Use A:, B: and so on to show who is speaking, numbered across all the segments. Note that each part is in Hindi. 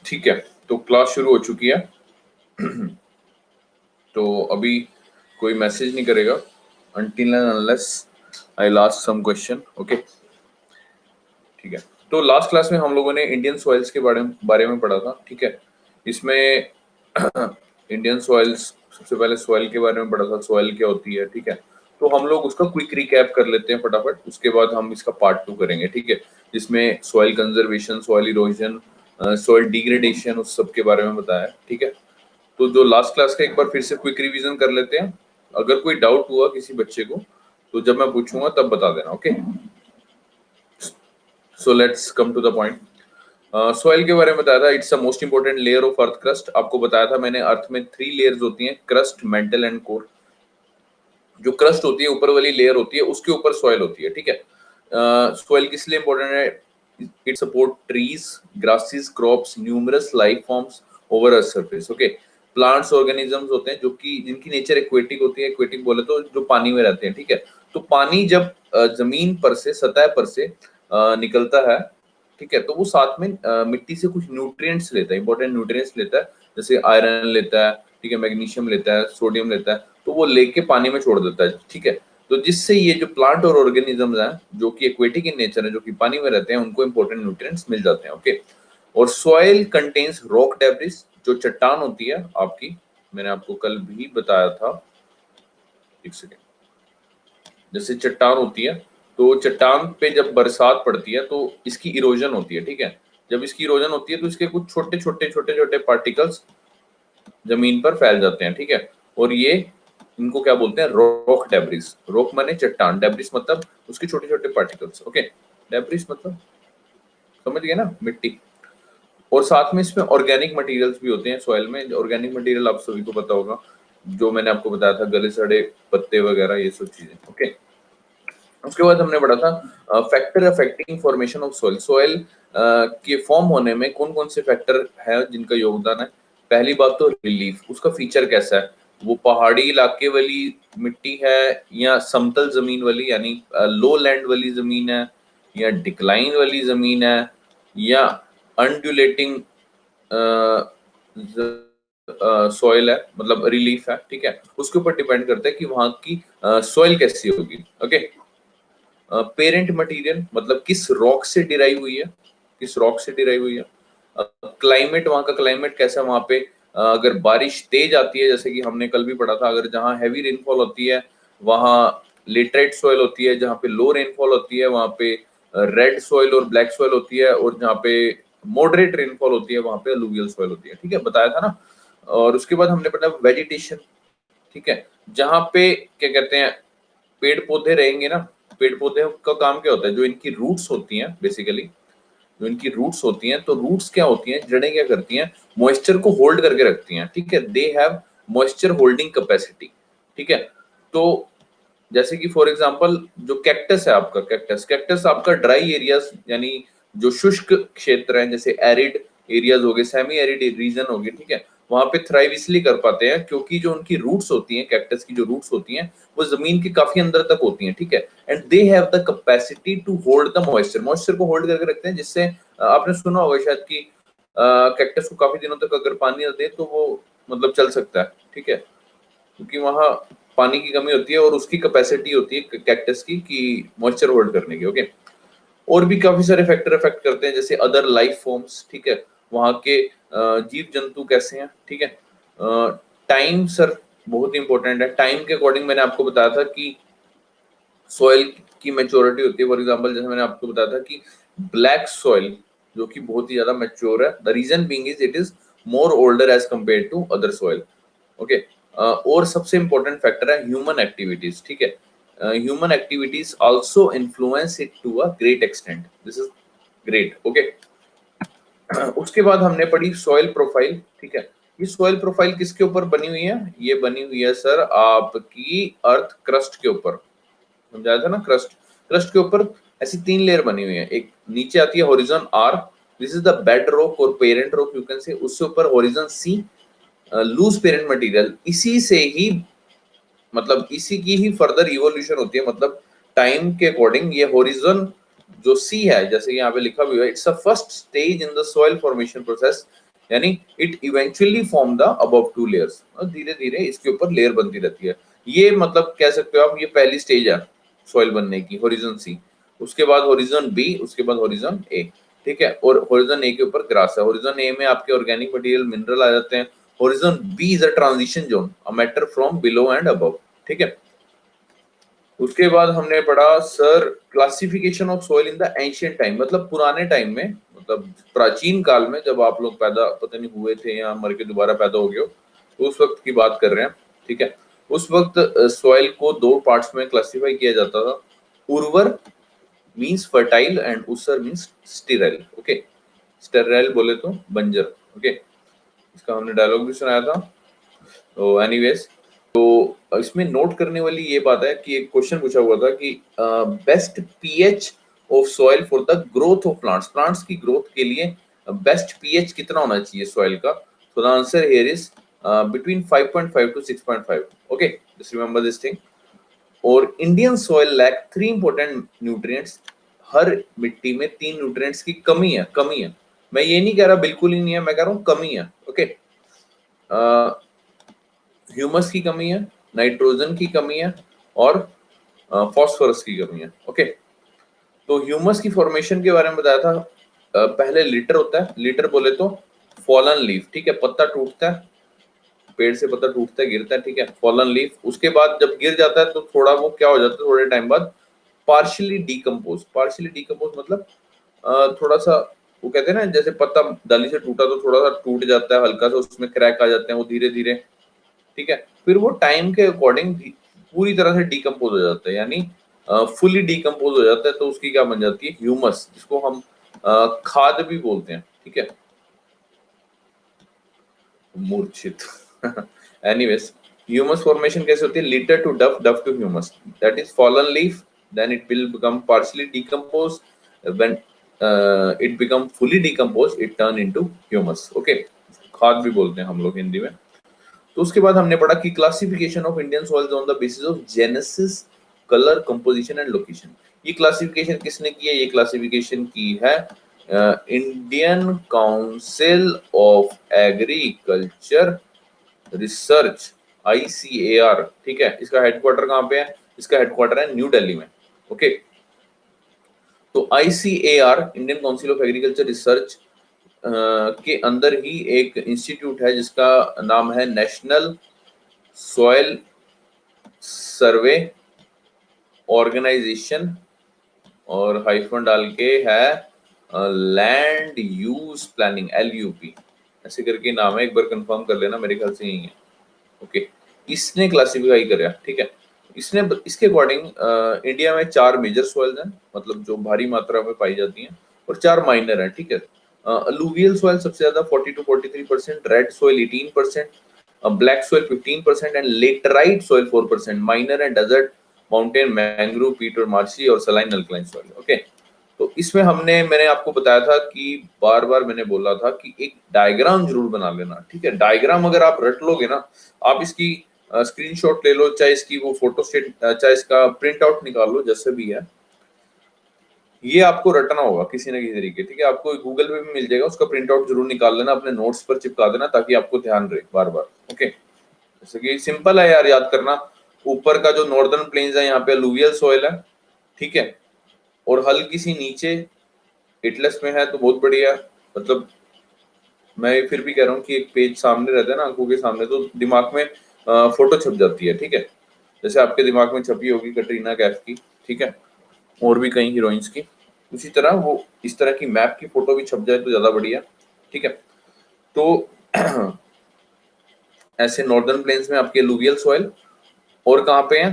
A: ठीक है, तो क्लास शुरू हो चुकी है। तो अभी कोई मैसेज नहीं करेगा until and unless I'll ask some question, okay. ठीक है, तो लास्ट क्लास में हम लोगों ने इंडियन सॉइल्स के बारे में पढ़ा था। ठीक है, इसमें इंडियन सॉइल्स, सबसे पहले सॉइल के बारे में पढ़ा था, सॉइल क्या होती है। ठीक है, तो हम लोग उसका क्विक रिकैप कर लेते हैं फटाफट, उसके बाद हम इसका पार्ट 2 करेंगे। ठीक है, जिसमें soil conservation, soil erosion, soil degradation, उस सब के बारे में बताया। ठीक है, तो जो लास्ट क्लास का एक बार फिर से क्विक रिवीजन कर लेते हैं। अगर कोई डाउट हुआ किसी बच्चे को तो जब मैं पूछूंगा तब बता देना, okay. So let's come to the point. Soil के बारे में बताया था, it's a most important layer of earth crust. आपको बताया था मैंने, अर्थ में 3 लेयर्स होती हैं, क्रस्ट, मेंटल एंड कोर। जो क्रस्ट होती है, ऊपर वाली लेयर होती है, उसके ऊपर सॉइल होती है। ठीक है, सॉइल किस लिए इंपॉर्टेंट है? It support trees, grasses, crops, numerous life forms over earth surface. Okay, plants, organisms होते हैं जो कि जिनकी नेचर एक्वेटिक होती है। एक्वेटिक बोले तो जो पानी में रहते हैं। ठीक है, तो पानी जब जमीन पर से, सतह पर से निकलता है, ठीक है, तो वो साथ में मिट्टी से कुछ न्यूट्रिएंट्स लेता है, इंपॉर्टेंट न्यूट्रिएंट्स लेता है, जैसे आयरन लेता है, ठीक है, मैग्नीशियम लेता है, सोडियम लेता है, तो वो लेके पानी में छोड़ देता है। ठीक है, तो जिससे ये जो प्लांट और ऑर्गेनिजम्स हैं जो कि एक्वेटिक इन नेचर है, जो कि पानी में रहते हैं, उनको इंपॉर्टेंट न्यूट्रिएंट्स मिल जाते हैं। ओके, और सॉइल कंटेन्स रॉक डेब्रिस, जो चट्टान होती है आपकी, मैंने आपको कल भी बताया था, एक सेकेंड, जैसे चट्टान होती है, तो चट्टान पे जब बरसात पड़ती है तो इसकी इरोजन होती है। ठीक है, जब इसकी इरोजन होती है तो इसके कुछ छोटे छोटे पार्टिकल्स जमीन पर फैल जाते हैं। ठीक है, और ये इनको क्या बोलते हैं? Rock debris. रॉक माने चट्टान, डेब्रिस मतलब उसके छोटे छोटे पार्टिकल्स। ओके, डेब्रिस मतलब समझ गए ना, मिट्टी। और साथ में इसमें ऑर्गेनिक मटेरियल्स भी होते हैं सॉइल में। ऑर्गेनिक मटेरियल आप सभी को पता होगा, जो मैंने आपको बताया था, गले सड़े पत्ते वगैरह, ये सब चीजें। ओके, उसके बाद हमने पढ़ा था factor affecting formation of soil. Soil के फॉर्म होने में कौन कौन से फैक्टर हैं जिनका योगदान है? पहली बात तो रिलीफ, उसका फीचर कैसा है, वो पहाड़ी इलाके वाली मिट्टी है या समतल जमीन वाली, यानी लो लैंड वाली जमीन है, या डिक्लाइन वाली जमीन है, या अनड्यूलेटिंग सॉइल है, मतलब रिलीफ है। ठीक है, उसके ऊपर डिपेंड करता है कि वहां की सॉइल कैसी होगी। ओके, पेरेंट मटेरियल मतलब किस रॉक से डिराइव हुई है, किस रॉक से डिराइव हुई है। क्लाइमेट, वहां का क्लाइमेट कैसा है, वहां पे अगर बारिश तेज आती है, जैसे कि हमने कल भी पढ़ा था, अगर जहाँ हैवी रेनफॉल होती है वहां लेटराइट सॉइल होती है, जहाँ पे लो रेनफॉल होती है वहां पे रेड सॉइल और ब्लैक सॉइल होती है, और जहाँ पे मॉडरेट रेनफॉल होती है वहां पे अलुवियल सॉइल होती है। ठीक है, बताया था ना। और उसके बाद हमने पढ़ा वेजिटेशन। ठीक है, जहाँ पे क्या कहते हैं, पेड़ पौधे रहेंगे ना, पेड़ पौधे का काम क्या होता है, जो इनकी रूट्स होती हैं, बेसिकली जो इनकी रूट्स होती हैं, तो रूट्स क्या होती हैं, जड़ें क्या करती हैं, मॉइस्चर को होल्ड करके रखती हैं। ठीक है, they have moisture holding capacity. ठीक है, तो जैसे कि फॉर एग्जांपल जो कैक्टस है आपका, कैक्टस आपका ड्राई एरियाज, यानी जो शुष्क क्षेत्र हैं, जैसे एरिड एरियाज हो गए, सेमी एरिड रीजन हो गए, ठीक है, वहां पे थ्राइव इसलिए कर पाते हैं क्योंकि जो उनकी रूट्स होती हैं, कैक्टस की जो रूट्स होती हैं, वो जमीन के काफी अंदर तक होती हैं। ठीक है, and they have the capacity to hold the moisture, moisture को होल्ड करके रखते हैं, जिससे आपने सुना होगा शायद कि कैक्टस को काफी दिनों तक अगर पानी ना दे तो वो मतलब चल सकता है। ठीक है, क्योंकि वहां पानी की कमी होती है और उसकी कैपेसिटी होती है कैक्टस की कि मॉइस्चर होल्ड करने की। ओके, और भी काफी सारे फैक्टर अफेक्ट करते हैं, जैसे अदर लाइफ फॉर्म्स। ठीक है, वहां के जीव जंतु कैसे हैं। ठीक है, टाइम सर बहुत इंपॉर्टेंट है। टाइम के अकॉर्डिंग मैंने आपको बताया था कि सॉइल की मैच्योरिटी होती है। फॉर एग्जांपल जैसे मैंने आपको बताया था कि ब्लैक सॉइल जो कि बहुत ही ज्यादा मैच्योर है, the reason being is it is more older age compare to other soil. Okay, और सबसे इंपॉर्टेंट फैक्टर है ह्यूमन एक्टिविटीज। ठीक है, human activities also influence it to a great extent, this is great. Okay, उसके बाद हमने पढ़ी सॉइल प्रोफाइल। ठीक है, ये सॉइल प्रोफाइल किसके ऊपर बनी हुई है? ये बनी हुई है सर आपकी अर्थ क्रस्ट के ऊपर, समझाया था ना। क्रस्ट, क्रस्ट के ऊपर ऐसी 3 लेयर बनी हुई है। एक नीचे आती है horizon R, this is the bedrock और parent rock you can say. उससे ऊपर horizon C, loose parent material. इसी से ही मतलब इसी की ही फर्दर इवोल्यूशन होती है, मतलब टाइम के अकॉर्डिंग ये हॉरिजॉन जो सी है, जैसे यहाँ पे लिखा हुआ है, it's a first stage in the soil formation process, यानी it eventually form the above 2 layers, धीरे धीरे इसके ऊपर लेयर बनती रहती है। ये मतलब कह सकते हो आप ये पहली स्टेज है सॉइल बनने की, होरिजन सी, उसके बाद होरिजन बी, उसके बाद होरिजन ए, ठीक है। और होरिजन ए के ऊपर ग्रास है, होरिजन ए में आपके ऑर्गेनिक मटेरियल मिनरल आ जाते हैं। Horizon B is a transition zone, a matter from below and above, ठीक है। उसके बाद हमने पढ़ा sir classification of soil in the ancient time, मतलब पुराने टाइम में, मतलब प्राचीन काल में जब आप लोग पैदा पता नहीं हुए थे या मर के दोबारा पैदा हो गए हो, तो उस वक्त की बात कर रहे हैं, ठीक है। उस वक्त सॉइल को दो पार्ट्स में क्लासिफाई किया जाता था, उर्वर मींस फर्टाइल एंड ऊसर मींस स्टेराइल, ओके। स्टेराइल बोले तो बंजर, ओके। इसका हमने डायलॉग भी सुनाया था। तो एनीवेज, तो इसमें नोट करने वाली ये बात है कि एक क्वेश्चन पूछा हुआ था कि best pH of soil for the growth of plants, plants की ग्रोथ के लिए बेस्ट पीएच कितना होना चाहिए सॉइल का। So the answer here is between 5.5 to 6.5, okay, just remember this thing. और Indian soil lack 3 important nutrients, हर मिट्टी में 3 न्यूट्रिएंट्स की कमी है, कमी है। मैं ये नहीं कह रहा बिल्कुल ही नहीं है, मैं कह रहा हूँ कमी है, ओके। ह्यूमस की कमी है, नाइट्रोजन की कमी है, और फॉस्फोरस की कमी है, ओके। तो ह्यूमस की फॉर्मेशन के बारे में बताया था। पहले लिटर होता है, लिटर बोले तो फॉलन लीफ, ठीक है, पत्ता टूटता है, पेड़ से पत्ता टूटता है, गिरता है, ठीक है, फॉलन लीफ। उसके बाद जब गिर जाता है तो थोड़ा वो क्या हो जाता है, थोड़े टाइम बाद पार्शियली डीकम्पोज, पार्शियली डीकम्पोज मतलब थोड़ा सा, वो कहते हैं ना जैसे पत्ता डाली से टूटा तो थोड़ा सा टूट जाता है, हल्का सा उसमें क्रैक आ जाते हैं, वो धीरे धीरे, ठीक है, फिर वो टाइम के अकॉर्डिंग पूरी तरह से डीकम्पोज हो जाता है, यानी फुली डीकम्पोज हो जाता है। तो उसकी क्या बन जाती है, ह्यूमस, जिसको हम खाद भी बोलते हैं, ठीक है, मूर्छित एनीवेज, ह्यूमस फॉर्मेशन कैसे होती है, litre to duff, duff to humus, that is fallen leaf, then it will become partially decompose, when it become fully decompose it turn into humus, okay. खाद भी बोलते हैं हम लोग हिंदी में। तो उसके बाद हमने पढ़ा कि classification of Indian soils on the basis of genesis, colour, composition and location. ये क्लासिफिकेशन किसने की है, ये क्लासिफिकेशन की है Indian council of agriculture research, ICAR, ठीक है। इसका हेडक्वार्टर कहाँ पे है, इसका हेडक्वार्टर है न्यू दिल्ली में, ओके। तो ICAR, Indian council of agriculture research के अंदर ही एक इंस्टीट्यूट है जिसका नाम है नेशनल सॉइल सर्वे ऑर्गेनाइजेशन, और हाइफन डाल के है लैंड यूज प्लानिंग, LUP ऐसे करके नाम है, एक बार कंफर्म कर लेना, मेरे ख्याल से यही है, ओके। इसने क्लासिफाई करा, ठीक है। इसने इसके अकॉर्डिंग इंडिया में 4 मेजर सॉइल्स हैं, मतलब जो भारी मात्रा में पाई जाती हैं, और 4 माइनर हैं, ठीक है। अलूवियल सॉइल सबसे ज्यादा 40 to 43%, red soil 18%, black soil 15% and laterite soil 4%, minor and desert, mountain, mangrove, peat और मार्शी, और सलाइन अल्कलाइन सॉइल, ओके। तो इसमें मैंने आपको बताया था कि बार बार मैंने बोला था कि एक डायग्राम जरूर बना लेना, ठीक है। डायग्राम अगर आप रट लोगे ना, आप इसकी स्क्रीनशॉट ले लो, चाहे इसकी वो फोटो स्टेट, चाहे इसका प्रिंट आउट निकाल लो, जैसे भी है, ये आपको रटना होगा किसी ना किसी तरीके, ठीक है। आपको गूगल पे भी मिल जाएगा, उसका प्रिंट आउट जरूर निकाल लेना, अपने नोट्स पर चिपका देना, ताकि आपको ध्यान रहे बार बार, ओके। जैसे कि सिंपल है यार याद करना, ऊपर का जो नॉर्दर्न प्लेन्स है यहाँ पे अलूवियल सॉइल है, ठीक है, और हल्की सी नीचे एटलस में है, तो बहुत बढ़िया। मतलब मैं फिर भी कह रहा हूँ कि एक पेज सामने रहता है ना आंखों के सामने, तो दिमाग में फोटो छप जाती है, ठीक है। जैसे आपके दिमाग में छपी होगी कटरीना कैफ की, ठीक है, और भी कई हीरोइंस की, उसी तरह वो इस तरह की मैप की फोटो भी छप जाए तो ज्यादा बढ़िया, ठीक है। तो ऐसे नॉर्दर्न प्लेन्स में आपके अलूवियल सॉइल, और कहाँ पे है,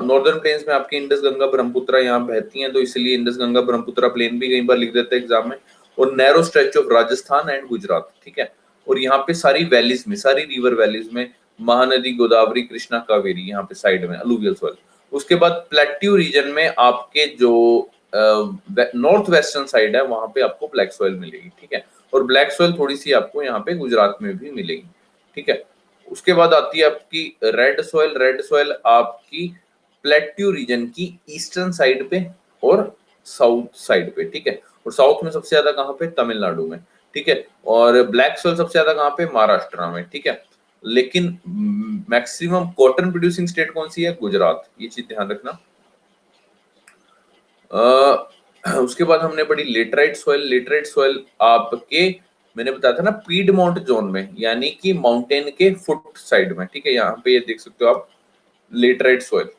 A: नॉर्दर्न प्लेन्स में आपके इंडस गंगा ब्रह्मपुत्र यहाँ बहती हैं, तो इसलिए इंडस गंगा ब्रह्मपुत्र प्लेन भी कई बार लिख देते हैं एग्जाम में, और narrow stretch of Rajasthan and Gujarat, ठीक है। और यहाँ पे सारी वैलीज में, सारी रिवर वैलीज में, महानदी, गोदावरी, कृष्णा, कावेरी, यहाँ पे साइड में अलूवियल सॉइल। उसके बाद प्लेट्यू रीजन में आपके जो नॉर्थ वेस्टर्न साइड है, वहां पे आपको ब्लैक सॉइल मिलेगी, ठीक है। और ब्लैक सॉइल थोड़ी सी आपको यहाँ पे गुजरात में भी मिलेगी, ठीक है। उसके बाद आती है आपकी रेड सॉइल, रेड सॉइल आपकी प्लेट्यू रीजन की ईस्टर्न साइड पे और साउथ साइड पे, ठीक है। और साउथ में सबसे ज्यादा कहाँ पे, तमिलनाडु में, ठीक है। और ब्लैक सॉइल सबसे ज्यादा कहाँ पे, महाराष्ट्र में, ठीक है। लेकिन मैक्सिमम कॉटन प्रोड्यूसिंग स्टेट कौन सी है, गुजरात, ये चीज ध्यान रखना। उसके बाद हमने पढ़ी लेटराइट सॉइल। लेटराइट सॉइल आपके, मैंने बताया था ना, पीडमोंट जोन में, यानी कि माउंटेन के फुट साइड में, ठीक है। यहाँ पे ये देख सकते हो आप, लेटराइट सॉइल।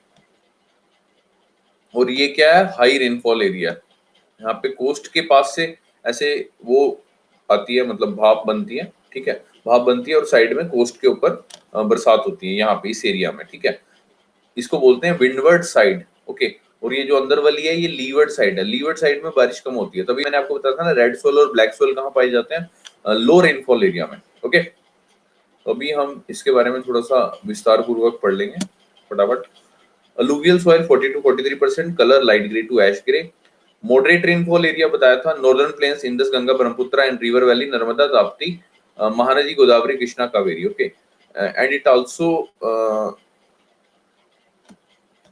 A: और ये क्या है, हाई रेनफॉल एरिया। यहाँ पे कोस्ट के पास से ऐसे वो आती है, मतलब भाप बनती है, ठीक है। भाप बनती है और साइड में कोस्ट के ऊपर बरसात होती है, यहाँ पे इस एरिया में, ठीक है। इसको बोलते हैं विंडवर्ड साइड, ओके। और ये जो अंदर वाली है, ये लीवर्ड साइड है। लीवर्ड साइड में बारिश कम होती है। तभी मैंने आपको बताया था ना, रेड सोल और ब्लैक सोल कहाँ पाए जाते हैं, लो रेनफॉल एरिया में, ओके। तो अभी हम इसके बारे में थोड़ा सा विस्तार पूर्वक पढ़ लेंगे फटाफट। Alluvial soil 40 to 43%, colour light grey to ash grey. Moderate rainfall area बताया था, northern plains, Indus, Ganga, Brahmaputra and river valley, Narmada, Tapti, Mahanadi, Godavari, Krishna, Kaveri, okay. And it also,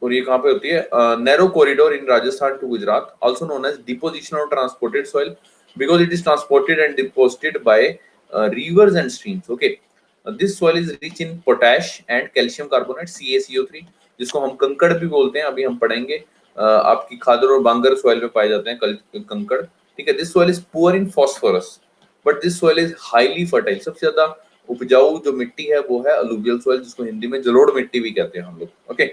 A: और ये कहाँ पे होती है, narrow corridor in Rajasthan to Gujarat, also known as deposition और transported soil, because it is transported and deposited by rivers and streams, okay. This soil is rich in potash and calcium carbonate, CaCO3, जिसको हम कंकड़ भी बोलते हैं, अभी हम पढ़ेंगे। आपकी खादर और बांगर सॉइल में पाए जाते हैं कंकड़, ठीक है। This soil is poor in phosphorus, but this soil is highly fertile. सबसे ज्यादा उपजाऊ जो मिट्टी है वो है अलुवियल सॉइल, जिसको हिंदी में जलोढ़ मिट्टी भी कहते हैं हम लोग, ओके।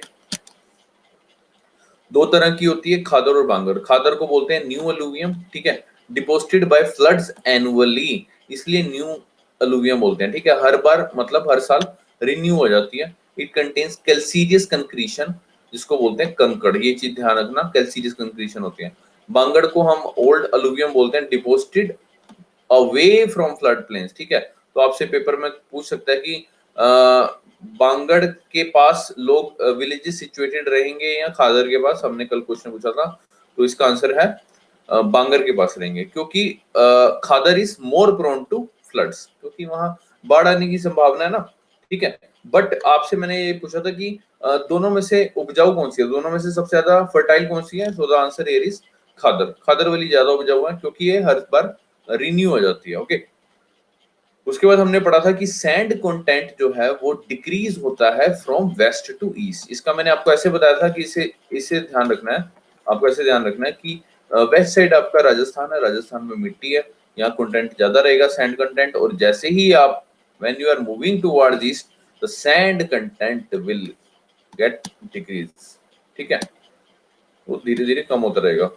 A: दो तरह की होती है, खादर और बांगर। खादर को बोलते हैं न्यू अलुवियम, ठीक है, डिपोजिटेड बाय फ्लड्स एनुअली, इसलिए न्यू अलुवियम बोलते हैं, ठीक है। हर बार मतलब हर साल रिन्यू हो जाती है। इट कंटेन्स कैल्सीरियस कंक्रीशन, जिसको बोलते हैं कंकड़, ये चीज ध्यान रखना, कैल्सीरियस कंक्रीशन होती है। बांगड़ को हम ओल्ड अलुवियम बोलते हैं, deposited away from flood plains, ठीक है। तो आपसे पेपर में पूछ सकता है कि बांगड़ के पास लोग विलेजेस सिचुएटेड रहेंगे या खादर के पास, हमने कल क्वेश्चन पूछा था। तो इसका आंसर है बांगर के पास रहेंगे, क्योंकि खादर is more prone to floods, क्योंकि वहां बाढ़ आने की संभावना है ना, ठीक है। बट आपसे मैंने ये पूछा था कि दोनों में से उपजाऊ कौन सी है, दोनों में से सबसे ज्यादा फर्टाइल कौन सी है, so the answer here is khadar. Khadar वाली ज्यादा उपजाऊ है, क्योंकि ये हर बार रिन्यू हो जाती है, ओके। उसके बाद हमने पढ़ा था कि सैंड कंटेंट जो है वो डिक्रीज होता है फ्रॉम वेस्ट टू ईस्ट। इसका मैंने आपको ऐसे बताया था कि इसे इसे ध्यान रखना है, आपको ऐसे ध्यान रखना है कि वेस्ट साइड आपका राजस्थान है, राजस्थान में मिट्टी है, यहाँ कंटेंट ज्यादा रहेगा सैंड कंटेंट। और जैसे ही आप when you are moving towards east, the sand content will get decrease, ठीक है, वो धीरे धीरे कम होता रहेगा।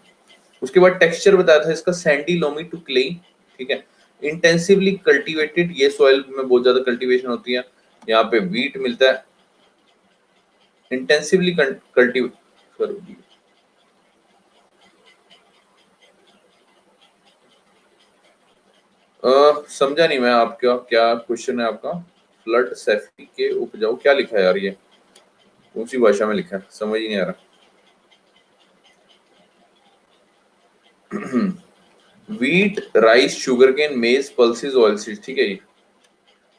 A: उसके बाद टेक्सचर बताया था इसका, सैंडी लोमी टू क्ले, ठीक है। इंटेंसिवली कल्टीवेटेड, ये सॉइल में बहुत ज्यादा कल्टीवेशन होती है, यहाँ पे वीट मिलता है। इंटेंसिवली कल्टीवेट, समझा नहीं मैं, आपका क्या क्वेश्चन है आपका। फ्लड सेफ्टी के उपजाऊ, क्या लिखा है यार, ये कौन सी भाषा में लिखा है, समझ ही नहीं आ रहा। वीट, राइस, शुगर केन, मेज, पल्सेस, ऑयल सीड्स, ठीक है। ये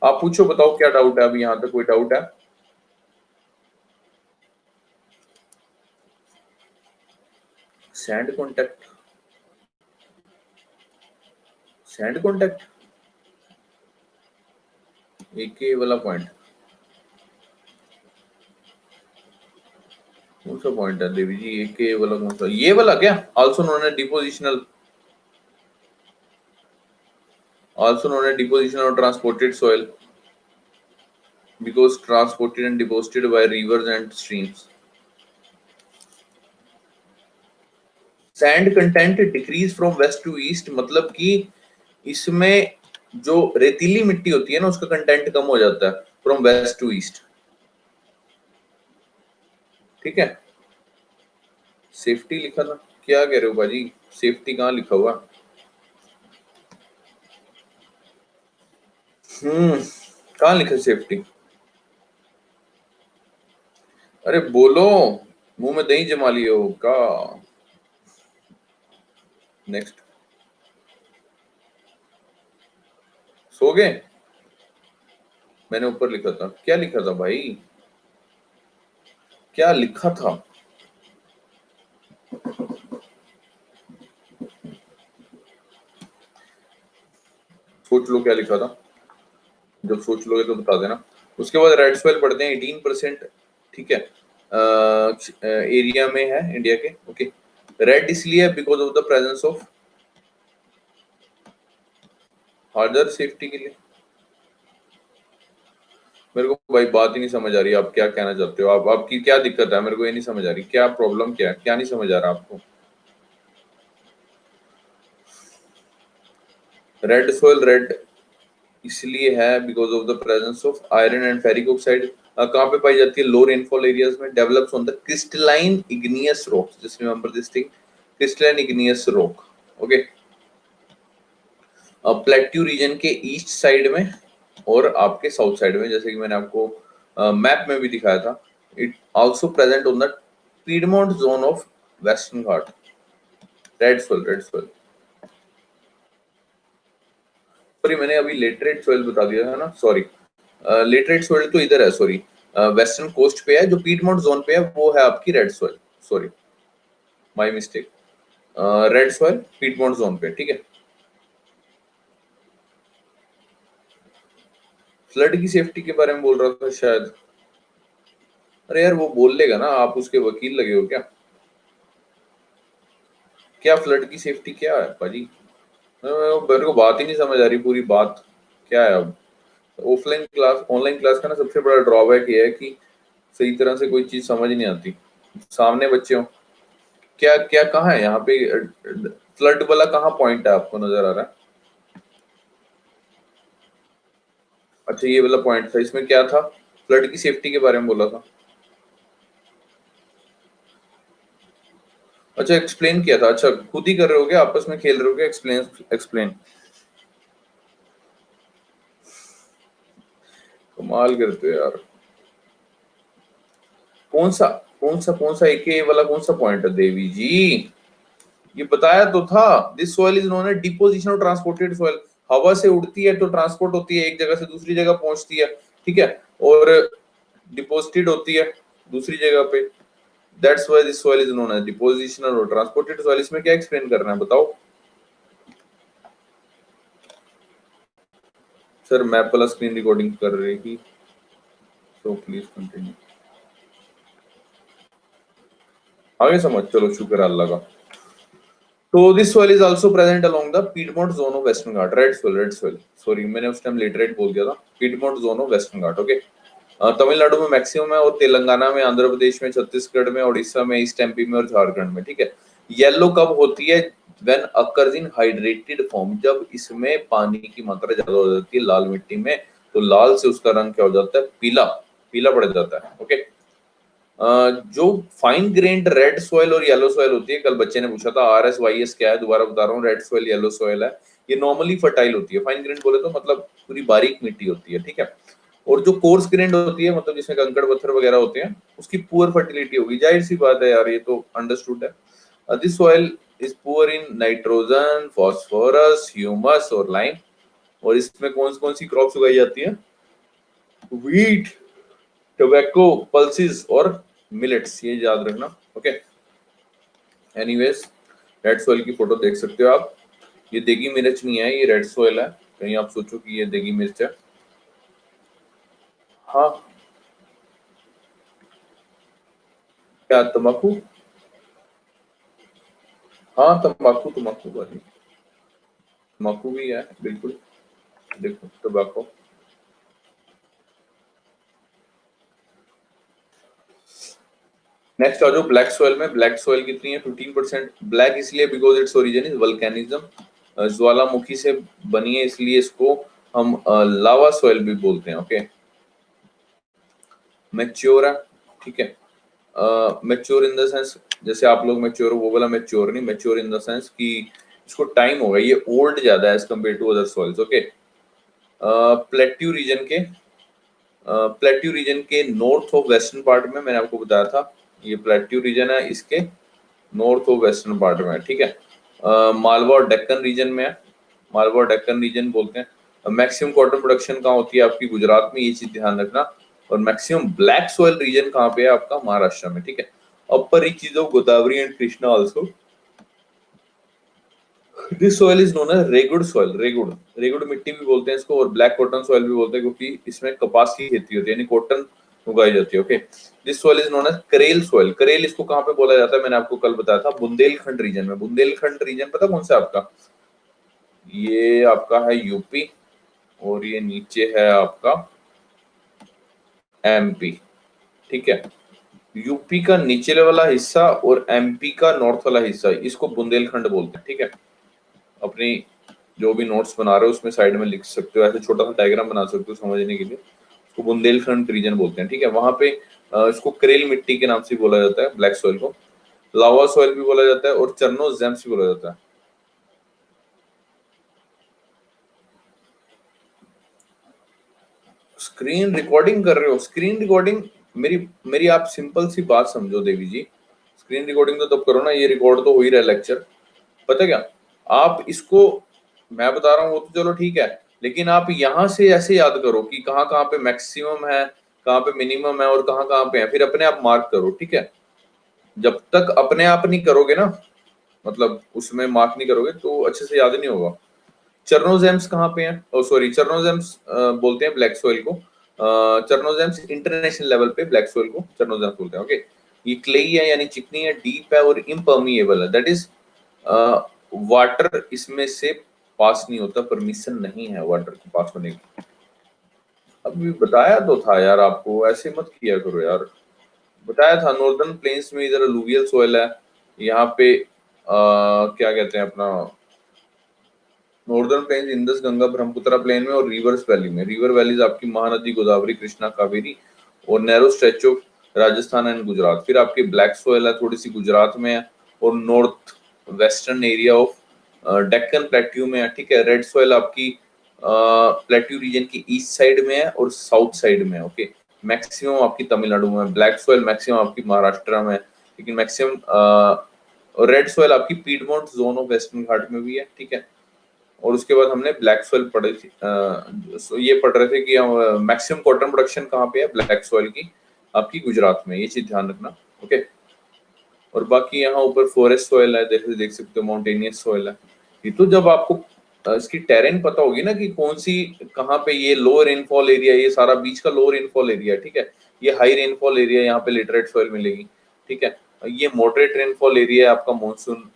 A: आप पूछो, बताओ क्या डाउट है, अभी यहाँ तक कोई डाउट है? सैंड कॉन्टेक्ट, सैंड कॉन्टेक्ट, एक ही वाला पॉइंट, कौन सा पॉइंट है देवी जी, एक ही वाला कौन सा, ये वाला क्या, also known as depositional, also known as deposition और transported soil, because transported and deposited by rivers and streams. Sand content decreases from west to east, मतलब कि इसमें जो रेतीली मिट्टी होती है ना, उसका कंटेंट कम हो जाता है फ्रॉम वेस्ट टू ईस्ट, ठीक है। सेफ्टी लिखा था, क्या कह रहे हो भाजी, सेफ्टी कहाँ लिखा हुआ? कहाँ लिखा सेफ्टी? अरे बोलो, मुंह में दही जमा लिए हो का। नेक्स्ट, सो गए? मैंने ऊपर लिखा था, क्या लिखा था भाई, क्या लिखा था? सोच लो क्या लिखा था, जब सोच लोगे तो बता देना। उसके बाद रेड सॉइल पढ़ते हैं 18%, ठीक है, एरिया में है इंडिया के। ओके, रेड इसलिए because of the presence of harder safety के लिए। मेरे को भाई बात ही नहीं समझ आ रही, आप क्या कहना चाहते हो, आप आपकी क्या दिक्कत है, मेरे को ये नहीं समझ आ रही, क्या प्रॉब्लम क्या है, क्या नहीं समझ आ रहा आपको। रेड सॉइल रेड इसलिए है because of the presence of iron and ferric oxide. कहाँ पे पाई जाती है? लो रेनफॉल एरियाज में, develops on the crystalline igneous rock, just remember this thing, crystalline igneous rock. Okay, plateau region के ईस्ट साइड में और आपके साउथ साइड में, जैसे कि मैंने आपको मैप में भी दिखाया था। It also present on the piedmont zone of western Ghat. Red soil, red soil, sorry मैंने अभी लेटरेट सॉइल बता दिया है ना, सॉरी लेटरेट सॉइल तो इधर है, सॉरी वेस्टर्न कोस्ट पे है, जो पीडमोंट जोन पे है वो है आपकी red soil, sorry my mistake. Red soil piedmont zone पे, ठीक है। फ्लड की सेफ्टी के बारे में बोल रहा था शायद। अरे यार वो बोल लेगा ना, आप उसके वकील लगे हो क्या? क्या फ्लड की सेफ्टी क्या है पाजी? मेरे को बात ही नहीं समझ आ रही, पूरी बात क्या है अब। ऑफलाइन क्लास ऑनलाइन क्लास का ना सबसे बड़ा ड्रॉबैक ये है कि सही तरह से कोई चीज समझ नहीं आती, सामने बच्चे हो। क्या क्या कहाँ है यहाँ पे फ्लड वाला, कहाँ पॉइंट है आपको नजर आ रहा है? अच्छा ये वाला पॉइंट था, इसमें क्या था? फ्लड की सेफ्टी के बारे में बोला था। अच्छा एक्सप्लेन किया था, अच्छा खुद ही कर रहे हो क्या, आपस में खेल रहे हो क्या? एक्सप्लेन एक्सप्लेन, कमाल करते हो यार। कौन सा कौन सा एक वाला कौन सा पॉइंट है देवी जी? ये बताया तो था, this soil is known as deposition और ट्रांसपोर्टेड सॉइल। हवा से उड़ती है तो ट्रांसपोर्ट होती है, एक जगह से दूसरी जगह पहुंचती है, ठीक है, और डिपोजिटेड होती है दूसरी जगह पे। That's why this soil is known as depositional और ट्रांसपोर्टेड सॉइल। इसमें क्या एक्सप्लेन करना है बताओ सर? मैप वाला स्क्रीन रिकॉर्डिंग कर रही, सो प्लीज कंटिन्यू। आगे समझ, चलो शुक्र है अल्लाह का। तो this soil is also present along the Piedmont zone of Western Ghat. Red soil. Sorry, मैंने उस टाइम लेटरेट बोल दिया था। Piedmont zone of Western Ghat. Okay, Tamil Nadu में मैक्सिमम है, और तेलंगाना में, आंध्र प्रदेश में, छत्तीसगढ़ में, उड़ीसा में, ईस्ट एमपी में और झारखंड में, ठीक है। येलो कब होती है? When occurs in hydrated form, जब इसमें पानी की मात्रा ज्यादा हो जाती है लाल मिट्टी में, तो लाल से उसका रंग क्या हो जाता है? पीला, पीला पड़ जाता है। ओके, जो फाइन ग्रेन्ड रेड सॉइल और येलो सॉइल होती है, कल बच्चे ने पूछा था RSYS क्या है, दोबारा बता रहा हूँ, रेड सॉइल येलो सॉइल है। ये नॉर्मली फर्टाइल होती है, फाइन ग्रेन्ड बोले तो मतलब पूरी बारीक मिट्टी होती है, ठीक है। और जो कोर्स ग्रेन्ड होती है, मतलब जिसमें कंकड़ पत्थर वगैरह होते हैं, उसकी पुअर फर्टिलिटी होगी, जाहिर सी बात है यार, ये तो अंडरस्टूड है। This soil is poor in nitrogen, phosphorus, humus और लाइम। और इसमें कौन सी क्रॉप्स उगाई जाती है? व्हीट, टोबैको, पल्सेस और मिलेट्स, ये याद रखना। ओके, एनीवेज रेड सॉइल की फोटो देख सकते हो आप। ये देगी मिर्च नहीं है, ये रेड सॉइल है, कहीं आप सोचो कि ये देगी मिर्च है। हाँ, क्या तंबाकू? हाँ तंबाकू, तंबाकू वाली तंबाकू भी है बिल्कुल, देखो टोबैको। नेक्स्ट आ जाओ ब्लैक सॉइल में। ब्लैक सॉइल कितनी है? 15%। ब्लैक इसलिए because its origin is volcanism, ज्वालामुखी से बनी है, इसलिए इसको हम लावा सॉइल भी बोलते हैं। ओके, मैच्योर है, ठीक है। मैच्योर इन द सेंस, जैसे आप लोग मैच्योर हो वो वाला मैच्योर नहीं, मैच्योर इन द सेंस कि इसको टाइम हो गया, ये ओल्ड ज्यादा है age compare to other soils. Okay, plateau region के प्लेट्यू रीजन के नॉर्थ ऑफ वेस्टर्न पार्ट में, मैंने आपको बताया था ये प्लेट्यू रीजन है, इसके नॉर्थ ऑफ वेस्टर्न पार्ट में है, ठीक है। मालवा और डेक्कन रीजन में है, मालवा और डेक्कन रीजन बोलते हैं। मैक्सिमम कॉटन प्रोडक्शन कहाँ होती है? आपकी गुजरात में, ये चीज ध्यान रखना। और मैक्सिमम ब्लैक सॉइल रीजन कहाँ पे है? आपका महाराष्ट्र में, ठीक है। Upper reaches of Godavari and Krishna also. This soil is known as regur soil, regur, regur मिट्टी भी बोलते हैं इसको, और ब्लैक कॉटन सॉइल भी बोलते हैं, क्योंकि इसमें कपास की खेती होती है, यानी कॉटन उगाई जाती है। Okay, this soil is known as karail soil. Karail इसको कहाँ पे बोला जाता है, मैंने आपको कल बताया था, बुंदेलखंड रीजन में। बुंदेलखंड रीजन पता कौन सा आपका, ये आपका है यूपी, और ये नीचे है आपका एमपी, ठीक है। यूपी का निचले वाला हिस्सा और एमपी का नॉर्थ वाला हिस्सा, इसको बुंदेलखंड बोलते हैं, ठीक है। अपनी जो भी नोट्स बना रहे हो उसमें साइड में लिख सकते हो, ऐसे छोटा सा डायग्राम बना सकते हो समझने के लिए। इसको बुंदेलखंड रीजन बोलते हैं, ठीक है। वहां पे इसको करेल मिट्टी के नाम से बोला जाता है, ब्लैक सॉइल को। लावा सॉइल भी बोला जाता है, और चरनोजेम्स भी बोला जाता है। स्क्रीन रिकॉर्डिंग कर रहे हो, स्क्रीन रिकॉर्डिंग, मेरी मेरी आप सिंपल सी बात समझो देवी जी, स्क्रीन रिकॉर्डिंग तो तब करो ना, ये रिकॉर्ड तो हो ही रहा है लेक्चर। पता क्या, आप इसको, मैं बता रहा हूँ वो तो चलो ठीक है, लेकिन आप यहाँ से ऐसे याद करो कि कहाँ कहाँ पे मैक्सिमम है, कहाँ पे मिनिमम है, और कहाँ कहाँ पे है, फिर अपने आप मार्क करो, ठीक है। जब तक अपने आप नहीं करोगे ना, मतलब उसमें मार्क नहीं करोगे, तो अच्छे से याद नहीं होगा। चरनोजेम्स कहाँ पे हैं, ओ सॉरी, चरनोजेम्स बोलते हैं ब्लैक सॉइल को। चरनोजेम्स इंटरनेशनल लेवल पे ब्लैक सॉइल को चरनोजेम्स बोलते हैं। ओके, ये क्ले है, यानी चिकनी है, डीप है, और इम्पर्मिएबल है, दैट इज वाटर इसमें से पास नहीं होता, परमिशन नहीं है वाटर को पास होने की। अभी बताया तो था यार आपको, ऐसे मत किया करो यार, बताया था। नॉर्दर्न प्लेन्स में इधर अलूवियल सॉइल है, यहाँ पे क्या कहते हैं अपना, northern plains Indus Ganga Brahmaputra plain में, और रिवर्स वैली में। रिवर वैलीज आपकी महानदी, गोदावरी, कृष्णा, कावेरी, और narrow stretch of Rajasthan and Gujarat. फिर आपकी ब्लैक सॉइल है, थोड़ी सी गुजरात में है, और north western area of Deccan plateau में है, ठीक है। रेड सॉइल आपकी प्लेट्यू रीजन की ईस्ट साइड में है और साउथ साइड में है। ओके, मैक्सिमम आपकी तमिलनाडु में। ब्लैक सॉइल मैक्सिमम आपकी महाराष्ट्र में है, लेकिन मैक्सिमम रेड सॉइल आपकी पीडमोंट जोन ऑफ वेस्टर्न घाट में भी है, ठीक है। और उसके बाद हमने ब्लैक सॉइल पढ़ी थी, ये पढ़ रहे थे कि मैक्सिमम कॉटन प्रोडक्शन कहाँ पे है, ब्लैक सॉइल की आपकी गुजरात में, ये चीज ध्यान रखना। ओके, और बाकी यहाँ ऊपर फॉरेस्ट सॉइल है, जैसे देख सकते हो, माउंटेनियस सॉइल है। ये तो जब आपको इसकी टेरेन पता होगी ना, कि कौन सी कहाँ पे, ये लो रेनफॉल एरिया, ये सारा बीच का लो रेनफॉल एरिया है, ठीक है। ये हाई रेनफॉल एरिया, यहाँ पे लिटरेट सॉइल मिलेगी, ठीक है। ये मॉडरेट रेनफॉल एरिया है आपका मॉनसून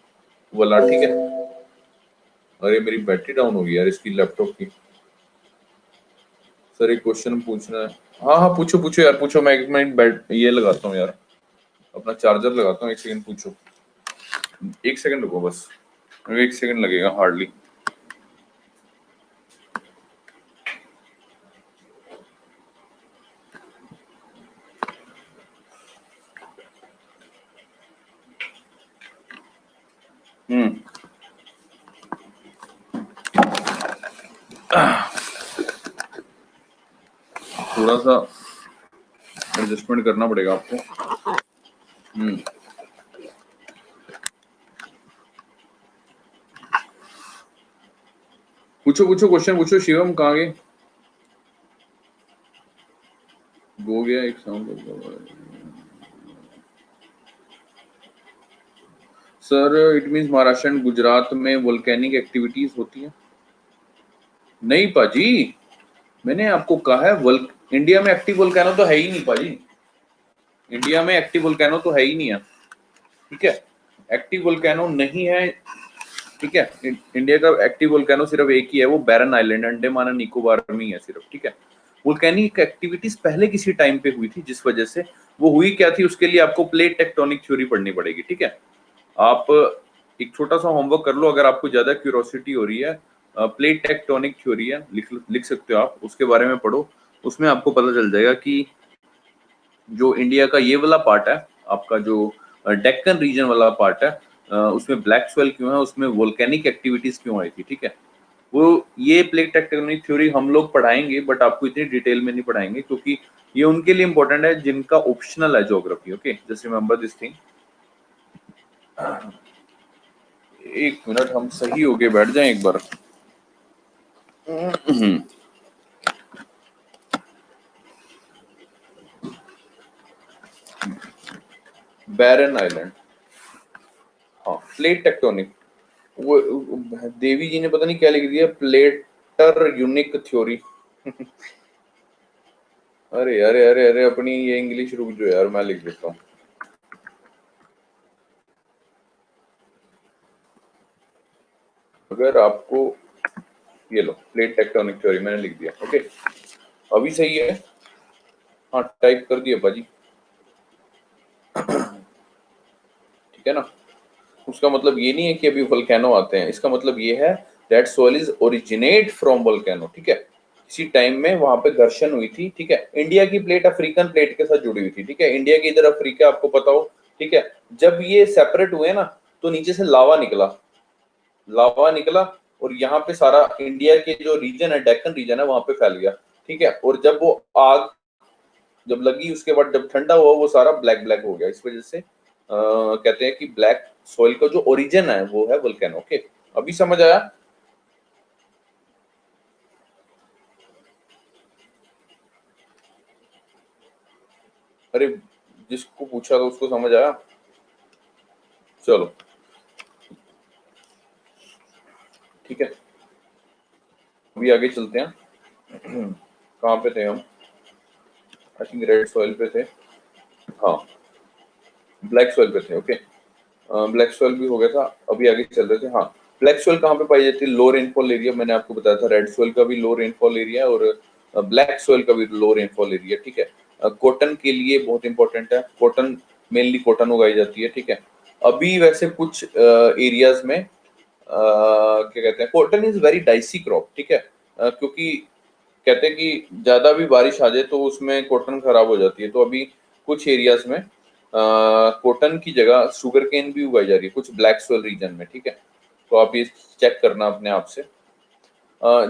A: वाला, ठीक है। अरे मेरी बैटरी डाउन हो गई यार इसकी लैपटॉप की। सर एक क्वेश्चन पूछना है। हाँ हाँ, पूछो पूछो यार, पूछो। मैं एक मिनट बैट ये लगाता हूँ यार, अपना चार्जर लगाता हूँ, एक सेकंड, पूछो। एक सेकंड रुको बस, एक सेकंड लगेगा हार्डली। थोड़ा सा एडजस्टमेंट करना पड़ेगा आपको। पूछो पूछो, क्वेश्चन पूछो। शिवम कहाँ गए, हो गया एक sound. Sir it means Maharashtra and Gujarat में वोल्केनिक एक्टिविटीज होती है। नहीं पाजी, मैंने आपको कहा है इंडिया में एक्टिव वोल्केनो तो है ही नहीं पाजी। इंडिया में एक्टिव वोल्केनो तो है ही नहीं है, ठीक है। एक्टिव वोल्केनो नहीं है, ठीक है। इंडिया का एक्टिव वोल्केनो सिर्फ एक ही है, वो बैरन आइलैंड, अंडमान एंड निकोबार में ही है सिर्फ, ठीक है। वोल्केनिक एक्टिविटीज पहले किसी टाइम पे हुई थी, जिस वजह से वो हुई क्या थी, उसके लिए आपको प्लेट टेक्टोनिक थ्योरी पढ़नी पड़ेगी, ठीक है। आप एक छोटा सा होमवर्क कर लो, अगर आपको ज्यादा क्यूरोसिटी हो रही है। प्लेट टेक्टोनिक थ्योरी है, लिख सकते हो आप, उसके बारे में पढ़ो। उसमें आपको पता चल जाएगा कि जो इंडिया का ये वाला पार्ट है, आपका जो डेक्कन रीजन वाला पार्ट है, उसमें ब्लैक सॉइल क्यों है, उसमें वोल्केनिक एक्टिविटीज क्यों आई थी, ठीक है। वो ये प्लेट टेक्टोनिक थ्योरी हम लोग पढ़ाएंगे, बट आपको इतनी डिटेल में नहीं पढ़ाएंगे, क्योंकि ये उनके लिए इंपॉर्टेंट है जिनका ऑप्शनल है geography. Okay, just remember this thing. एक मिनट, हम सही होके बैठ जाएं एक बार। बैरन आइलैंड, हाँ, प्लेट टेक्टोनिक। वो देवी जी ने पता नहीं क्या लिख दिया, प्लेटर यूनिक थ्योरी। अरे अरे अरे अरे, अपनी ये इंग्लिश रुक जो यार, मैं लिख देता हूँ। अगर आपको, ये लो, प्लेट टेक्टोनिक थ्योरी मैंने लिख दिया। ओके, अभी सही है? हाँ, टाइप कर दिया बाजी, ठीक है ना। उसका मतलब ये नहीं है कि अभी वोल्केनो आते हैं, इसका मतलब ये है that soil is originate from volcano, ठीक है। किसी टाइम में वहां पे घर्षण हुई थी, ठीक है। इंडिया की प्लेट अफ्रीकन प्लेट के साथ जुड़ी हुई थी, ठीक है। इंडिया की इधर अफ्रीका आपको पता हो, ठीक है। जब ये सेपरेट हुए ना, तो नीचे से लावा निकला, लावा निकला, और यहाँ पे सारा इंडिया के जो रीजन है, डेक्कन रीजन है, वहां पे फैल गया, ठीक है। और जब वो आग जब लगी, उसके बाद जब ठंडा हुआ, वो सारा ब्लैक ब्लैक हो गया। इस वजह से कहते हैं कि ब्लैक सॉइल का जो ओरिजिन है वो है वोल्केनो। ओके, अभी समझ आया? अरे, जिसको पूछा था उसको समझ आया। चलो, ठीक है, अभी आगे चलते हैं। कहाँ पे थे हम? आई थिंक रेड सॉइल पे थे। हाँ, ब्लैक सॉइल पे थे। ओके, ब्लैक सॉइल भी हो गया था, अभी आगे चल रहे थे। हाँ, ब्लैक सॉइल कहाँ पे पाई जाती है? लो रेनफॉल एरिया, मैंने आपको बताया था। रेड सॉइल का भी लो रेनफॉल एरिया, और ब्लैक सॉइल का भी लो रेनफॉल एरिया, ठीक है। कॉटन के लिए बहुत इंपॉर्टेंट है, कॉटन, मेनली कॉटन उगाई जाती है, ठीक है। अभी वैसे कुछ एरियाज में क्या कहते हैं, cotton is very dicey crop, ठीक है। क्योंकि कहते हैं कि ज्यादा भी बारिश आ जाए तो उसमें कॉटन खराब हो जाती है। तो अभी कुछ एरियाज में कॉटन की जगह शुगर केन भी उगाई जा रही है, कुछ ब्लैक सोइल रीजन में, ठीक है। तो आप ये चेक करना अपने आप से।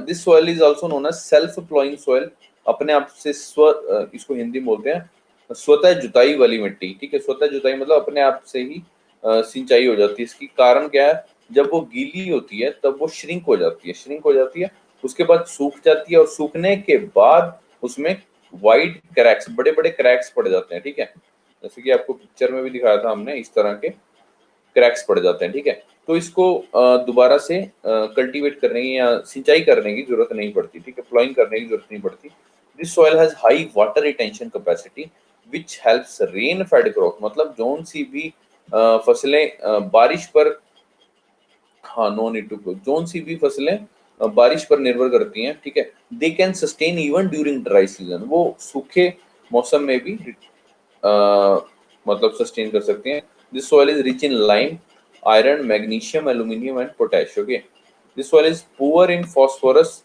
A: This soil is also known as self ploughing soil, अपने आप से इसको हिंदी में बोलते हैं स्वतः जुताई वाली मिट्टी, ठीक है। स्वतः जुताई मतलब अपने आप से ही सिंचाई हो जाती है। इसकी कारण क्या है? जब वो गीली होती है तब वो श्रिंक हो जाती है, श्रिंक हो जाती है, उसके बाद सूख जाती है, और सूखने के बाद उसमें वाइट क्रैक्स, बड़े बड़े क्रैक्स पड़ जाते हैं, ठीक है। जैसे कि आपको पिक्चर में भी दिखाया था हमने, इस तरह के क्रैक्स पड़ जाते हैं, ठीक है। तो इसको दोबारा से कल्टीवेट करने की या सिंचाई करने की जरूरत नहीं पड़ती, ठीक है। प्लॉइंग करने की जरूरत नहीं पड़ती। This soil has high water retention capacity which helps rain fed growth, मतलब जोन सी भी फसलें बारिश पर, हाँ, नो नीड टू ग्रो, जोन सी भी फसलें बारिश पर निर्भर करती हैं, ठीक है। They can sustain even during dry season, वो सूखे मौसम में भी मतलब सस्टेन कर सकते हैं। This soil is rich in lime, iron, magnesium, aluminium and potash. Okay, this soil is poor in phosphorus,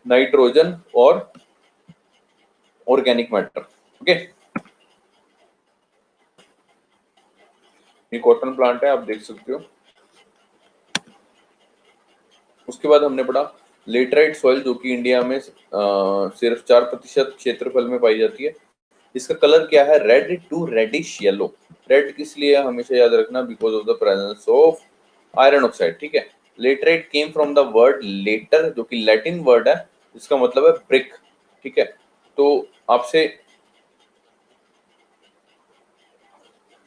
A: nitrogen और ऑर्गेनिक मैटर। ओके, ये कॉटन प्लांट है, आप देख सकते हो। उसके बाद हमने पढ़ा लेटराइट सॉइल, जो कि इंडिया में सिर्फ 4% क्षेत्रफल में पाई जाती है। इसका कलर क्या है? Red to reddish yellow. Red किस लिए? हमेशा याद रखना, because of the presence of iron oxide, ठीक है। Laterite came from the word later, जो कि लैटिन वर्ड है, जिसका मतलब है ब्रिक, ठीक है। तो आपसे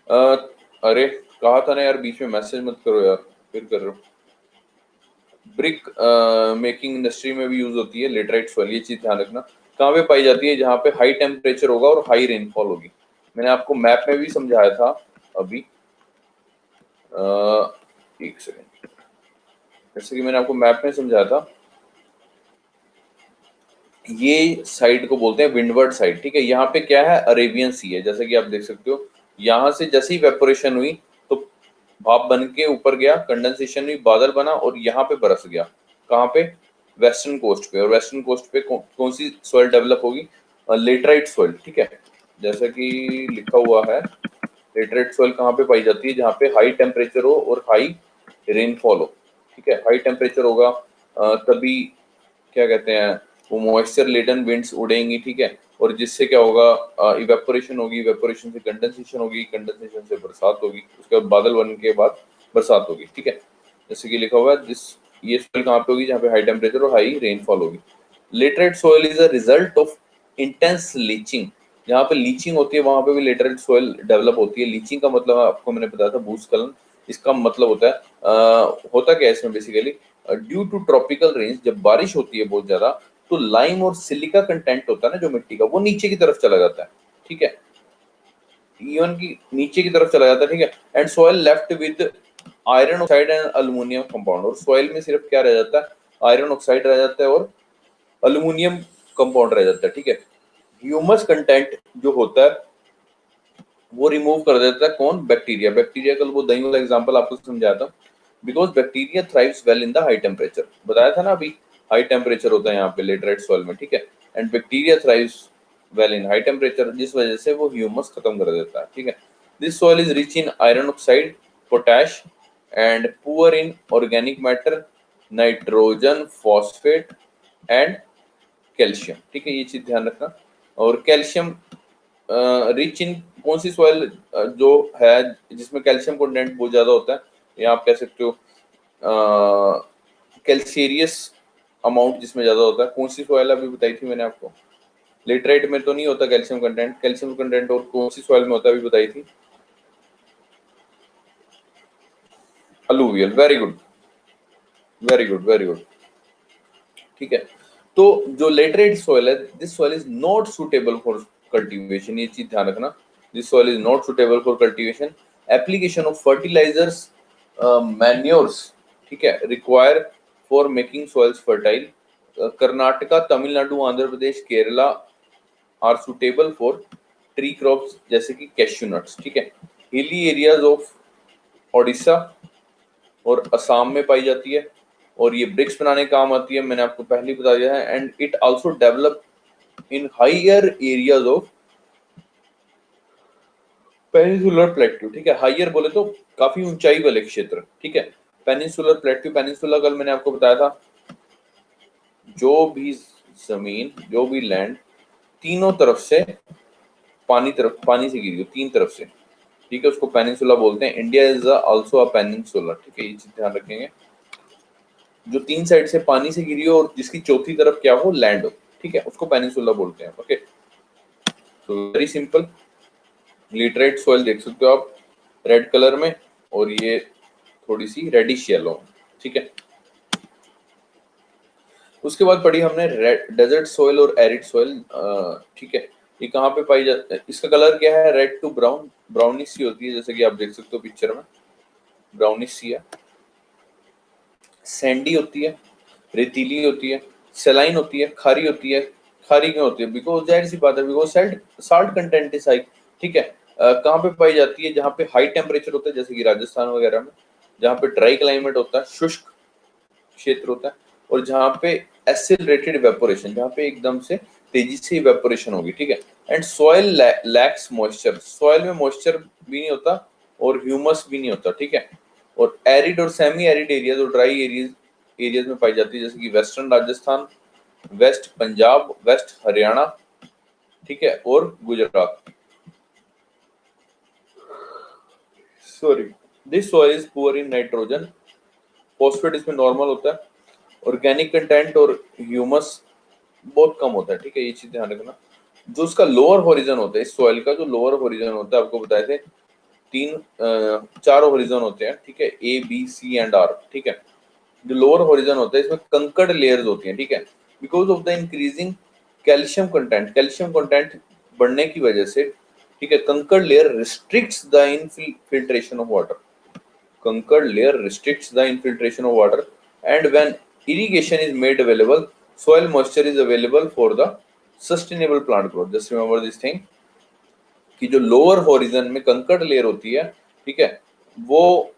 A: अ, अरे, कहा था ना यार, बीच में मैसेज मत करो यार, फिर कर रहे हो। ब्रिक मेकिंग इंडस्ट्री में भी यूज होती है लेटराइट सॉइल, ये चीज ध्यान रखना। कहाँ पे पाई जाती है? जहाँ पे हाई टेम्परेचर होगा और हाई रेनफॉल होगी। मैंने आपको मैप में भी समझाया था अभी, एक सेकेंड, जैसे कि मैंने आपको मैप में समझाया था, ये साइड को बोलते हैं विंडवर्ड साइड, ठीक है। यहाँ पे क्या है? अरेबियन सी है, जैसे कि आप देख सकते हो। यहाँ से जैसे ही वेपोरेशन हुई तो भाप बन के ऊपर गया, कंडेंसेशन हुई, बादल बना, और यहाँ पे बरस गया। कहाँ पे? वेस्टर्न कोस्ट पे। और वेस्टर्न कोस्ट पे कौन सी सॉइल डेवलप होगी? लेटराइट सॉइल, ठीक है। जैसा कि लिखा हुआ है, लेटराइट सॉइल कहाँ पे पाई जाती है? जहाँ पे हाई टेम्परेचर हो और हाई रेनफॉल हो, ठीक है। हाई टेम्परेचर होगा तभी, क्या कहते हैं, वो मॉइस्चर लेडन विंड्स उड़ेंगी, ठीक है। और जिससे क्या होगा? इवेपोरेशन होगी, इवेपोरेशन से कंडेंसेशन होगी, कंडेंसेशन से बरसात होगी, उसके बाद बादल बनने के बाद बरसात होगी, ठीक है। जैसे कि लिखा हुआ है, जिस ये सोइल कहाँ पे होगी? जहाँ पे हाई टेम्परेचर और हाई रेनफॉल होगी। Laterite soil is a result of intense leaching, जहाँ पे लीचिंग होती है वहां पे भी लेटराइट सोइल डेवलप होती है। लीचिंग का मतलब आपको मैंने बताया था भूस्खलन, इसका मतलब होता है होता क्या है इसमें basically, due to tropical range, जब बारिश होती है बहुत ज्यादा तो लाइम और सिलिका कंटेंट होता है ना जो मिट्टी का, वो नीचे की तरफ चला जाता है, ठीक है, इवन की नीचे की तरफ चला जाता है, ठीक है। And soil left with iron oxide and aluminium compound, और सॉइल में सिर्फ क्या रह जाता है, आयरन ऑक्साइड रह जाता है और अल्युमिनियम कंपाउंड रह जाता है, ठीक है। ह्यूमस कंटेंट जो होता है वो रिमूव कर देता है कौन, बैक्टीरिया। बैक्टीरिया कल वो दही वाला एग्जांपल आपको समझाया था, because bacteria thrives well in the high temperature, बताया था ना अभी, हाई टेम्परेचर होता है यहाँ पे लेटराइट सॉइल में, ठीक है। And bacteria thrives well in high temperature, जिस वजह से वो ह्यूमस खत्म कर देता है, ठीक है। This soil is rich in iron oxide, potash and poor in organic matter, nitrogen, phosphate and calcium, ठीक है, ये चीज ध्यान रखना। और कैल्शियम रिच इन कौन सी सॉइल जो है जिसमें कैल्शियम कंटेंट बहुत ज्यादा होता है, या आप कह सकते हो कैल्शियस अमाउंट जिसमें ज्यादा होता है, कौन सी सॉइल अभी बताई थी मैंने आपको, लेटराइट में तो नहीं होता कैल्शियम कंटेंट, कैल्शियम कंटेंट और कौन सी सॉइल में होता है अभी बताई थी, alluvial, very good very good very good, ठीक है। तो जो लेटराइट सॉइल है, this soil is not suitable for cultivation, ये चीज ध्यान रखना, this soil is not suitable for cultivation. Application of fertilisers, manures, ठीक है, require for making soils fertile. Karnataka, Tamil Nadu, Andhra Pradesh, Kerala are suitable for tree crops जैसे कि कैश्यू नट्स, ठीक है। हिली एरियाज ऑफ ओडिशा और असम में पाई जाती है, और ये ब्रिक्स बनाने का काम आती है, मैंने आपको पहले बता दिया है। And it also develop in higher areas of peninsular plateau, ठीक है, हायर बोले तो काफी ऊंचाई वाले क्षेत्र, ठीक है। पेनिनसुलर प्लेट्यू, पेनिनसुला कल मैंने आपको बताया था, जो भी जमीन, जो भी लैंड तीनों तरफ से पानी से घिरी हो, तीन तरफ से, ठीक है, उसको पेनिनसुला बोलते हैं। India is also a peninsula, ठीक है, ये चीज ध्यान रखेंगे, जो तीन साइड से पानी से घिरी हो और जिसकी चौथी तरफ क्या हो, लैंड हो, ठीक है, उसको पेनिनसुला बोलते हैं, ओके। तो वेरी सिंपल, लिटरेट सॉइल देख सकते हो आप रेड कलर में, और ये थोड़ी सी रेडिश येलो, ठीक है। उसके बाद पढ़ी हमने डेजर्ट सॉइल और एरिड सॉइल, ठीक है, ये कहाँ पे पाई जाती है, इसका कलर क्या है, रेड टू ब्राउन, ब्राउनिश सी होती है, जैसे कि आप देख सकते हो पिक्चर में, ब्राउनिश सी है, सैंडी होती है, रेतीली होती है, सेलाइन होती है, खारी होती है। खारी क्यों होती है, बिकॉज जाहिर सी बात है, because salt content is high, ठीक है। कहाँ पे पाई जाती है, जहाँ पे हाई टेम्परेचर होता है, जैसे कि राजस्थान वगैरह में, जहाँ पे ड्राई क्लाइमेट होता है, शुष्क क्षेत्र होता है, और जहाँ पे एसिलरेटेड इवेपोरेशन, जहाँ पे एकदम से तेजी से इवेपोरेशन होगी, ठीक है। And soil lakhs moisture, soil में मॉइस्चर भी नहीं होता और ह्यूमस भी नहीं होता, ठीक है। और एरिड और सेमी एरिड एरियाज और ड्राई एरियाज में पाई जाती है, जैसे कि western Rajasthan, west Punjab, west Haryana, ठीक है, और Gujarat. Sorry, this soil is poor in nitrogen, phosphate इसमें नॉर्मल होता है, ऑर्गेनिक कंटेंट और ह्यूमस बहुत कम होता है, ठीक है, ये चीज ध्यान रखना। जो उसका लोअर होरिजन होता है, इस सॉइल का जो लोअर होरिजन होता है, आपको बताए थे चार होरिजन होते हैं, ठीक है, A B C and R, ठीक है। जो लोअर होरिजन होता है इसमें कंकड़ लेयर्स होती हैं, ठीक है, because of the increasing calcium content बढ़ने की वजह से, ठीक है, कंकड़ layer restricts the infiltration of water, कंकड़ layer restricts the infiltration of water, and when irrigation is made available, soil moisture is available for the sustainable plant growth. Just remember this thing कि जो लोअर होरिजन में कंकड़ लेयर होती है, ठीक है, वो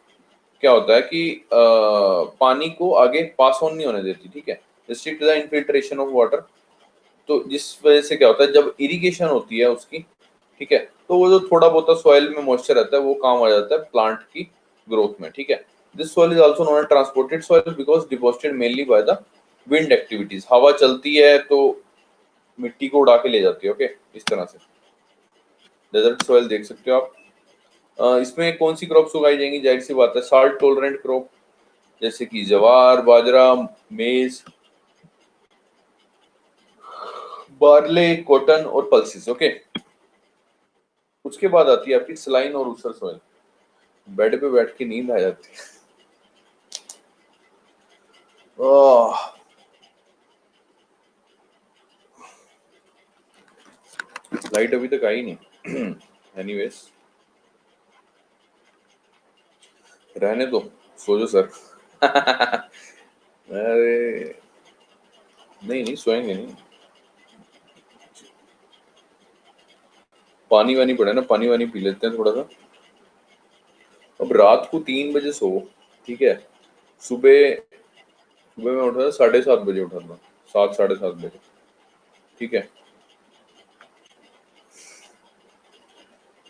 A: क्या होता है कि पानी को आगे पास ऑन नहीं होने देती, ठीक है, restrict the infiltration of water. तो जिस वजह से क्या होता है, जब इरिगेशन होती है उसकी, ठीक है, तो वो जो थोड़ा बहुत सॉइल में मॉइस्चर रहता है वो काम आ जाता है प्लांट की ग्रोथ में, ठीक है। This soil is also known as transported soil because deposited mainly by the wind activities, हवा चलती है तो मिट्टी को उड़ा के ले जाती है, ओके, इस तरह से। डेजर्ट सॉइल देख सकते हो आप, इसमें कौन सी क्रॉप्स उगाई जाएंगी, जाहिर सी बात है साल्ट टॉलरेंट क्रॉप, जैसे कि ज्वार, बाजरा, मेज, बार्ले, कॉटन और पल्सेस, ओके। उसके बाद आती है आपकी सलाइन और ऊसर सॉइल। बेड पे बैठ के नींद आ जाती है। ओह, लाइट अभी तक आई नहीं। एनीवेज, रहने दो, सो जाओ सर। अरे नहीं नहीं, सोएंगे नहीं। पानी वानी पड़े ना, पानी वानी पी लेते हैं थोड़ा सा। अब रात को 3 बजे सो, ठीक है। सुबह सुबह मैं उठा था 7:30 बजे, उठा था 7, 7:30 बजे, ठीक है।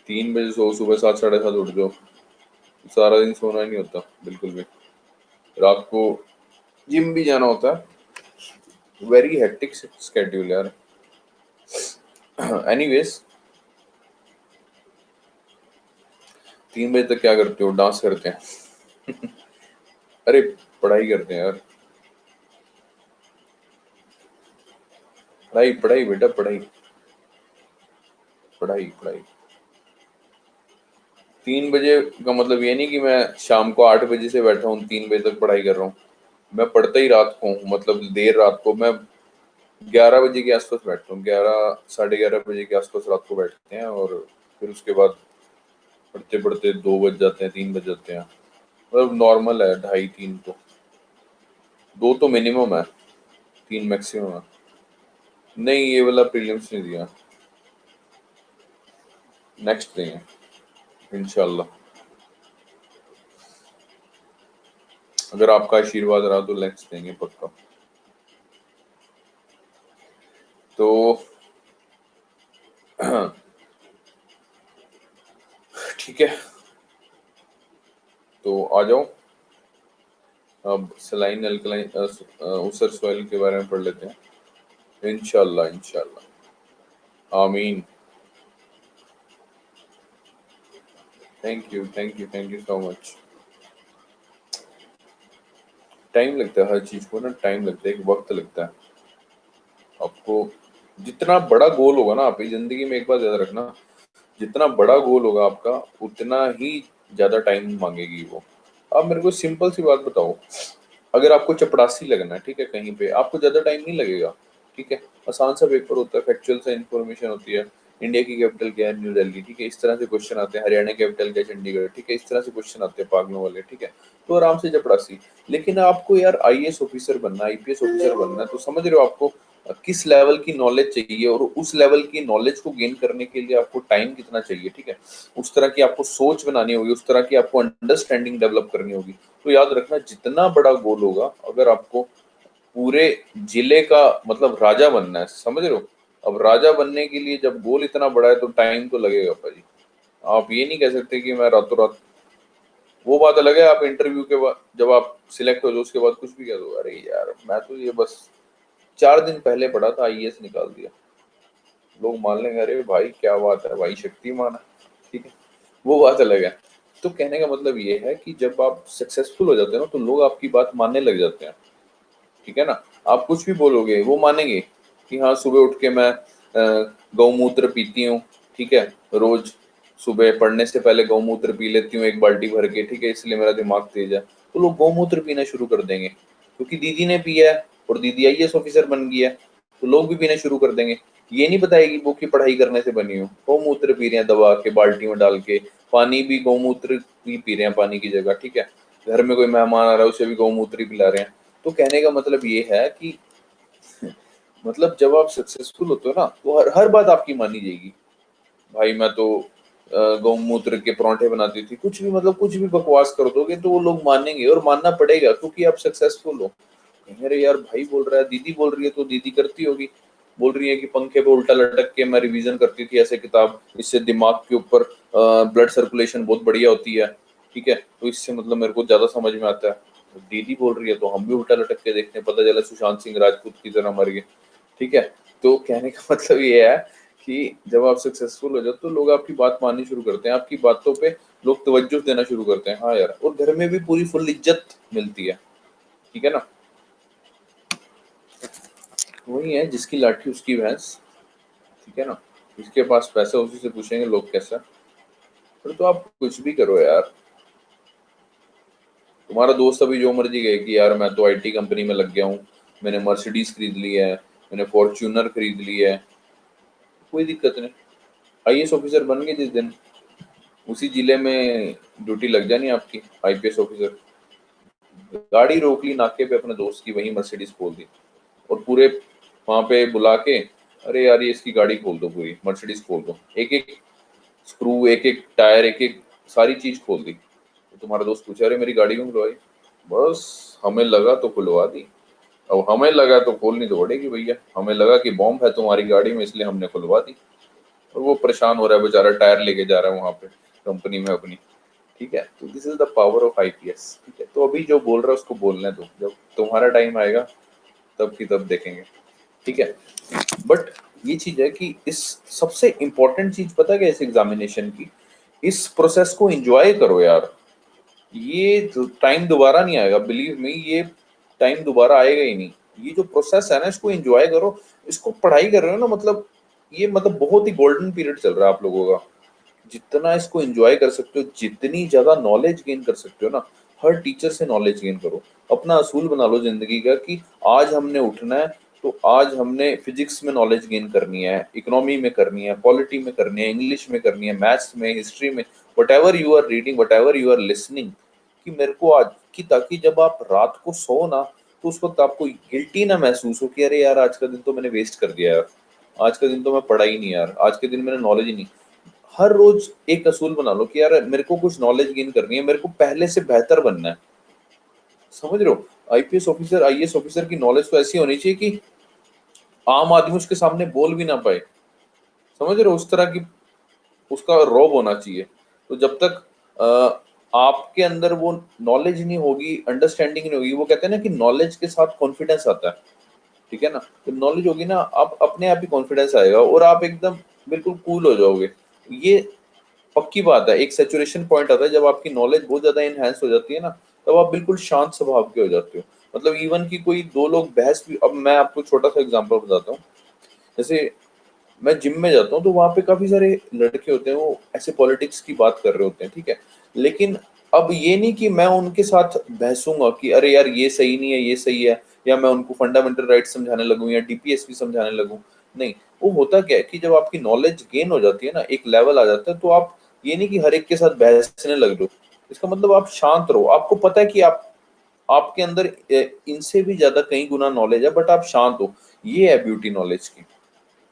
A: 3 बजे सो, सुबह 7, 7:30 उठ जाओ, सारा दिन सोना ही नहीं होता बिल्कुल भी। रात को जिम भी जाना होता है, वेरी हेक्टिक स्केड्यूल यार। एनीवेज, 3 बजे तक क्या करते हो? डांस करते हैं? अरे पढ़ाई करते हैं यार, पढ़ाई पढ़ाई बेटा, पढ़ाई पढ़ाई पढ़ाई। 3 बजे का मतलब ये नहीं कि मैं शाम को 8 बजे से बैठा हूँ 3 बजे तक पढ़ाई कर रहा हूँ। मैं पढ़ता ही रात को हूँ, मतलब देर रात को। मैं 11 बजे के आसपास बैठता हूँ, 11, 11:30 बजे के आसपास रात को बैठते हैं, और फिर उसके बाद पढ़ते पढ़ते 2 बज जाते हैं, 3 बज जाते हैं। मतलब नॉर्मल है, 2:30, 3 तो। 2 तो मिनिमम है, 3 मैक्सिमम है। नहीं, ये वाला प्रीलिम्स नहीं दिया, नेक्स्ट देंगे इंशाल्लाह। अगर आपका आशीर्वाद रहा तो नेक्स्ट देंगे पक्का। तो ठीक है, तो आ जाओ। अब सलाइन अल्कलाइन ऊसर सॉइल के बारे में पढ़ लेते हैं, इंशाल्लाह इंशाल्लाह। आमीन। Thank you thank you thank you so much. Time लगता है हर चीज को ना, टाइम लगता है, एक वक्त लगता है आपको। जितना बड़ा गोल होगा ना आपकी जिंदगी में, एक बात याद रखना, जितना बड़ा गोल होगा आपका, उतना ही ज्यादा टाइम मांगेगी वो। आप मेरे को सिंपल सी बात बताओ, अगर आपको चपरासी लगना है, ठीक है, कहीं पे आपको ज्यादा टाइम नहीं लगेगा, ठीक है। आसान सा पेपर होता है, फैक्चुअल सा इन्फॉर्मेशन होती है। इंडिया की कैपिटल क्या है? न्यू दिल्ली, ठीक है। इस तरह से क्वेश्चन आते हैं। हरियाणा कैपिटल क्या है? चंडीगढ़, ठीक है। इस तरह से क्वेश्चन आते हैं पागलों वाले, ठीक है। तो आराम से चपरासी। लेकिन आपको यार आईएएस ऑफिसर बनना, आईपीएस ऑफिसर बनना है, तो समझ रहे हो आपको किस लेवल की नॉलेज चाहिए, और उस लेवल की नॉलेज को गेन करने के लिए आपको टाइम कितना चाहिए, ठीक है। उस तरह की आपको सोच बनानी होगी, उस तरह की आपको अंडरस्टैंडिंग डेवलप करनी होगी। तो याद रखना, जितना बड़ा गोल होगा, अगर आपको पूरे जिले का मतलब राजा बनना है, समझ रहे हो। अब राजा बनने के लिए जब गोल इतना बड़ा है तो टाइम तो लगेगा भाई। आप ये नहीं कह सकते कि मैं रातों रात। वो बात अलग है, आप इंटरव्यू के बाद जब आप सिलेक्ट हो जाओ उसके बाद कुछ भी कह दो, अरे यार मैं तो ये बस 4 दिन पहले पढ़ा था, आईएएस निकाल दिया। लोग मान लेंगे, अरे भाई क्या बात है भाई, शक्तिमान है, ठीक है। वो बात अलग है। तो कहने का मतलब ये है कि जब आप सक्सेसफुल हो जाते हो ना, तो लोग आपकी बात मानने लग जाते हैं, ठीक है ना। आप कुछ भी बोलोगे वो मानेंगे कि हाँ, सुबह उठ के मैं गौमूत्र पीती हूँ, ठीक है। रोज सुबह पढ़ने से पहले गौमूत्र पी लेती हूँ 1 बाल्टी भर के, ठीक है, इसलिए मेरा दिमाग तेज है। तो लोग गौमूत्र पीना शुरू कर देंगे, क्योंकि दीदी ने पिया है और दीदी आईएएस ऑफिसर बन गई है, तो लोग भी पीना शुरू कर देंगे। ये नहीं बताएगी वो की पढ़ाई करने से बनी हो, गौमूत्र पी रहे हैं दबा के बाल्टी में डाल के। पानी भी गौमूत्र ही पी रहे हैं पानी की जगह, ठीक है। घर में कोई मेहमान आ रहा है उसे भी गौमूत्र ही पिला रहे हैं। तो कहने का मतलब ये है कि मतलब जब आप सक्सेसफुल होते हो ना, तो हर बात आपकी मानी जाएगी। भाई मैं तो गौमूत्र के परांठे बनाती थी, कुछ भी मतलब कुछ भी बकवास कर दोगे तो वो लोग मानेंगे, और मानना पड़ेगा क्योंकि आप सक्सेसफुल हो। कहेंगे, अरे यार भाई बोल रहा है, दीदी बोल रही है तो दीदी करती होगी। बोल रही है कि पंखे पे उल्टा लटक के मैं रिवीजन करती थी ऐसे किताब, इससे दिमाग के ऊपर ब्लड सर्कुलेशन बहुत बढ़िया होती है, ठीक है, तो इससे मतलब मेरे को ज्यादा समझ में आता है। तो दीदी बोल रही है तो हम भी उल्टा लटक के देखते हैं, पता चला सुशांत सिंह राजपूत की तरह मर गए, ठीक है। तो कहने का मतलब ये है कि जब आप सक्सेसफुल हो जाओ तो लोग आपकी बात माननी शुरू करते हैं, आपकी बातों पे लोग तवज्जो देना शुरू करते हैं, हाँ यार, और घर में भी पूरी फुल इज्जत मिलती है, ठीक है ना। वही है, जिसकी लाठी उसकी भैंस, ठीक है ना। जिसके पास पैसा उसी से पूछेंगे लोग कैसा। फिर तो आप कुछ भी करो यार, तुम्हारा दोस्त अभी जो मर्जी कहे कि यार मैं तो आईटी कंपनी में लग गया हूँ, मैंने मर्सिडीज खरीद ली है, मैंने फॉर्च्यूनर खरीद ली है, कोई दिक्कत नहीं। आईएएस ऑफिसर बन गए जिस दिन, उसी जिले में ड्यूटी लग जानी आपकी आईपीएस ऑफिसर। गाड़ी रोक ली नाके पे अपने दोस्त की, वहीं मर्सिडीज खोल दी और पूरे वहां पे बुला के, अरे यार ये इसकी गाड़ी खोल दो, पूरी मर्सिडीज खोल दो, एक एक स्क्रू, एक एक टायर, एक एक सारी चीज खोल दी। तो तुम्हारा दोस्त पूछा अरे मेरी गाड़ी क्यों खुलवाई? बस हमें लगा तो खुलवा दी। अब हमें लगा तो खोलनी तो पड़ेगी भैया, हमें लगा कि बॉम्ब है तुम्हारी गाड़ी में इसलिए हमने खुलवा दी। और वो परेशान हो रहा है बेचारा, टायर लेके जा रहा है वहां पे कंपनी में अपनी। ठीक है, तो this is the power of IPS. ठीक है, तो अभी जो बोल रहा है उसको बोलने दो, जब तुम्हारा टाइम आएगा तब की तब देखेंगे। ठीक है, बट ये चीज है कि इस सबसे इंपॉर्टेंट चीज पता है क्या इस एग्जामिनेशन की, इस प्रोसेस को एंजॉय करो यार। ये टाइम दोबारा नहीं आएगा, बिलीव मी, ये टाइम दोबारा आएगा ही नहीं। ये जो प्रोसेस है ना, इसको एंजॉय करो। इसको पढ़ाई कर रहे हो ना, मतलब ये मतलब बहुत ही गोल्डन पीरियड चल रहा है आप लोगों का। जितना इसको एंजॉय कर सकते हो, जितनी ज्यादा नॉलेज गेन कर सकते हो ना, हर टीचर से नॉलेज गेन करो। अपना असूल बना लो जिंदगी का कि आज हमने उठना है, तो आज हमने फिजिक्स में नॉलेज गेन करनी है, इकोनॉमी में करनी है, पॉलिटी में करनी है, इंग्लिश में करनी है, मैथ्स में, हिस्ट्री में, whatever you are reading, whatever you are listening, कि मेरे को आज की, ताकि जब आप रात को सो ना, तो उस वक्त आपको गिल्टी ना महसूस हो कि अरे यार आज का दिन तो मैंने वेस्ट कर दिया यार, आज का दिन तो मैं पढ़ा ही नहीं यार, आज के दिन मैंने नॉलेज ही नहीं। हर रोज एक असूल बना लो कि यार मेरे को कुछ नॉलेज गेन करनी है, मेरे को पहले से बेहतर बनना है। समझ रहे हो? आईपीएस ऑफिसर, आईएएस ऑफिसर की नॉलेज तो ऐसी होनी चाहिए कि आम आदमी उसके सामने बोल भी ना पाए। समझ रहे हो? उस तरह की उसका रौब होना चाहिए। तो जब तक आपके अंदर वो नॉलेज नहीं होगी, अंडरस्टैंडिंग नहीं होगी, वो कहते हैं ना कि नॉलेज के साथ कॉन्फिडेंस आता है। ठीक है ना? तो नॉलेज होगी ना, आप अपने आप ही कॉन्फिडेंस आएगा और आप एकदम बिल्कुल कूल हो जाओगे। ये पक्की बात है। एक सैचुरेशन पॉइंट आता है जब आपकी नॉलेज बहुत ज्यादा एनहांस हो जाती है ना, तब आप बिल्कुल शांत स्वभाव के हो जाते हो। मतलब इवन की कोई दो लोग बहस भी, अब मैं आपको छोटा सा एग्जांपल बताता हूँ। जैसे मैं जिम में जाता हूँ तो वहां पे काफी सारे लड़के होते हैं, वो ऐसे पॉलिटिक्स की बात कर रहे होते हैं। ठीक है, लेकिन अब ये नहीं कि मैं उनके साथ बहसूंगा कि अरे यार ये सही नहीं है, ये सही है, या मैं उनको फंडामेंटल राइट्स समझाने लगूं या डीपीएसपी समझाने लगूं। नहीं, वो होता क्या है कि जब आपकी नॉलेज गेन हो जाती है ना, एक लेवल आ जाता है, तो आप ये नहीं कि हर एक के साथ बहसने लग जाओ। इसका मतलब आप शांत रहो, आपको पता है कि आप आपके अंदर इनसे भी ज्यादा कई गुना नॉलेज है, बट आप शांत हो। ये है ब्यूटी नॉलेज की।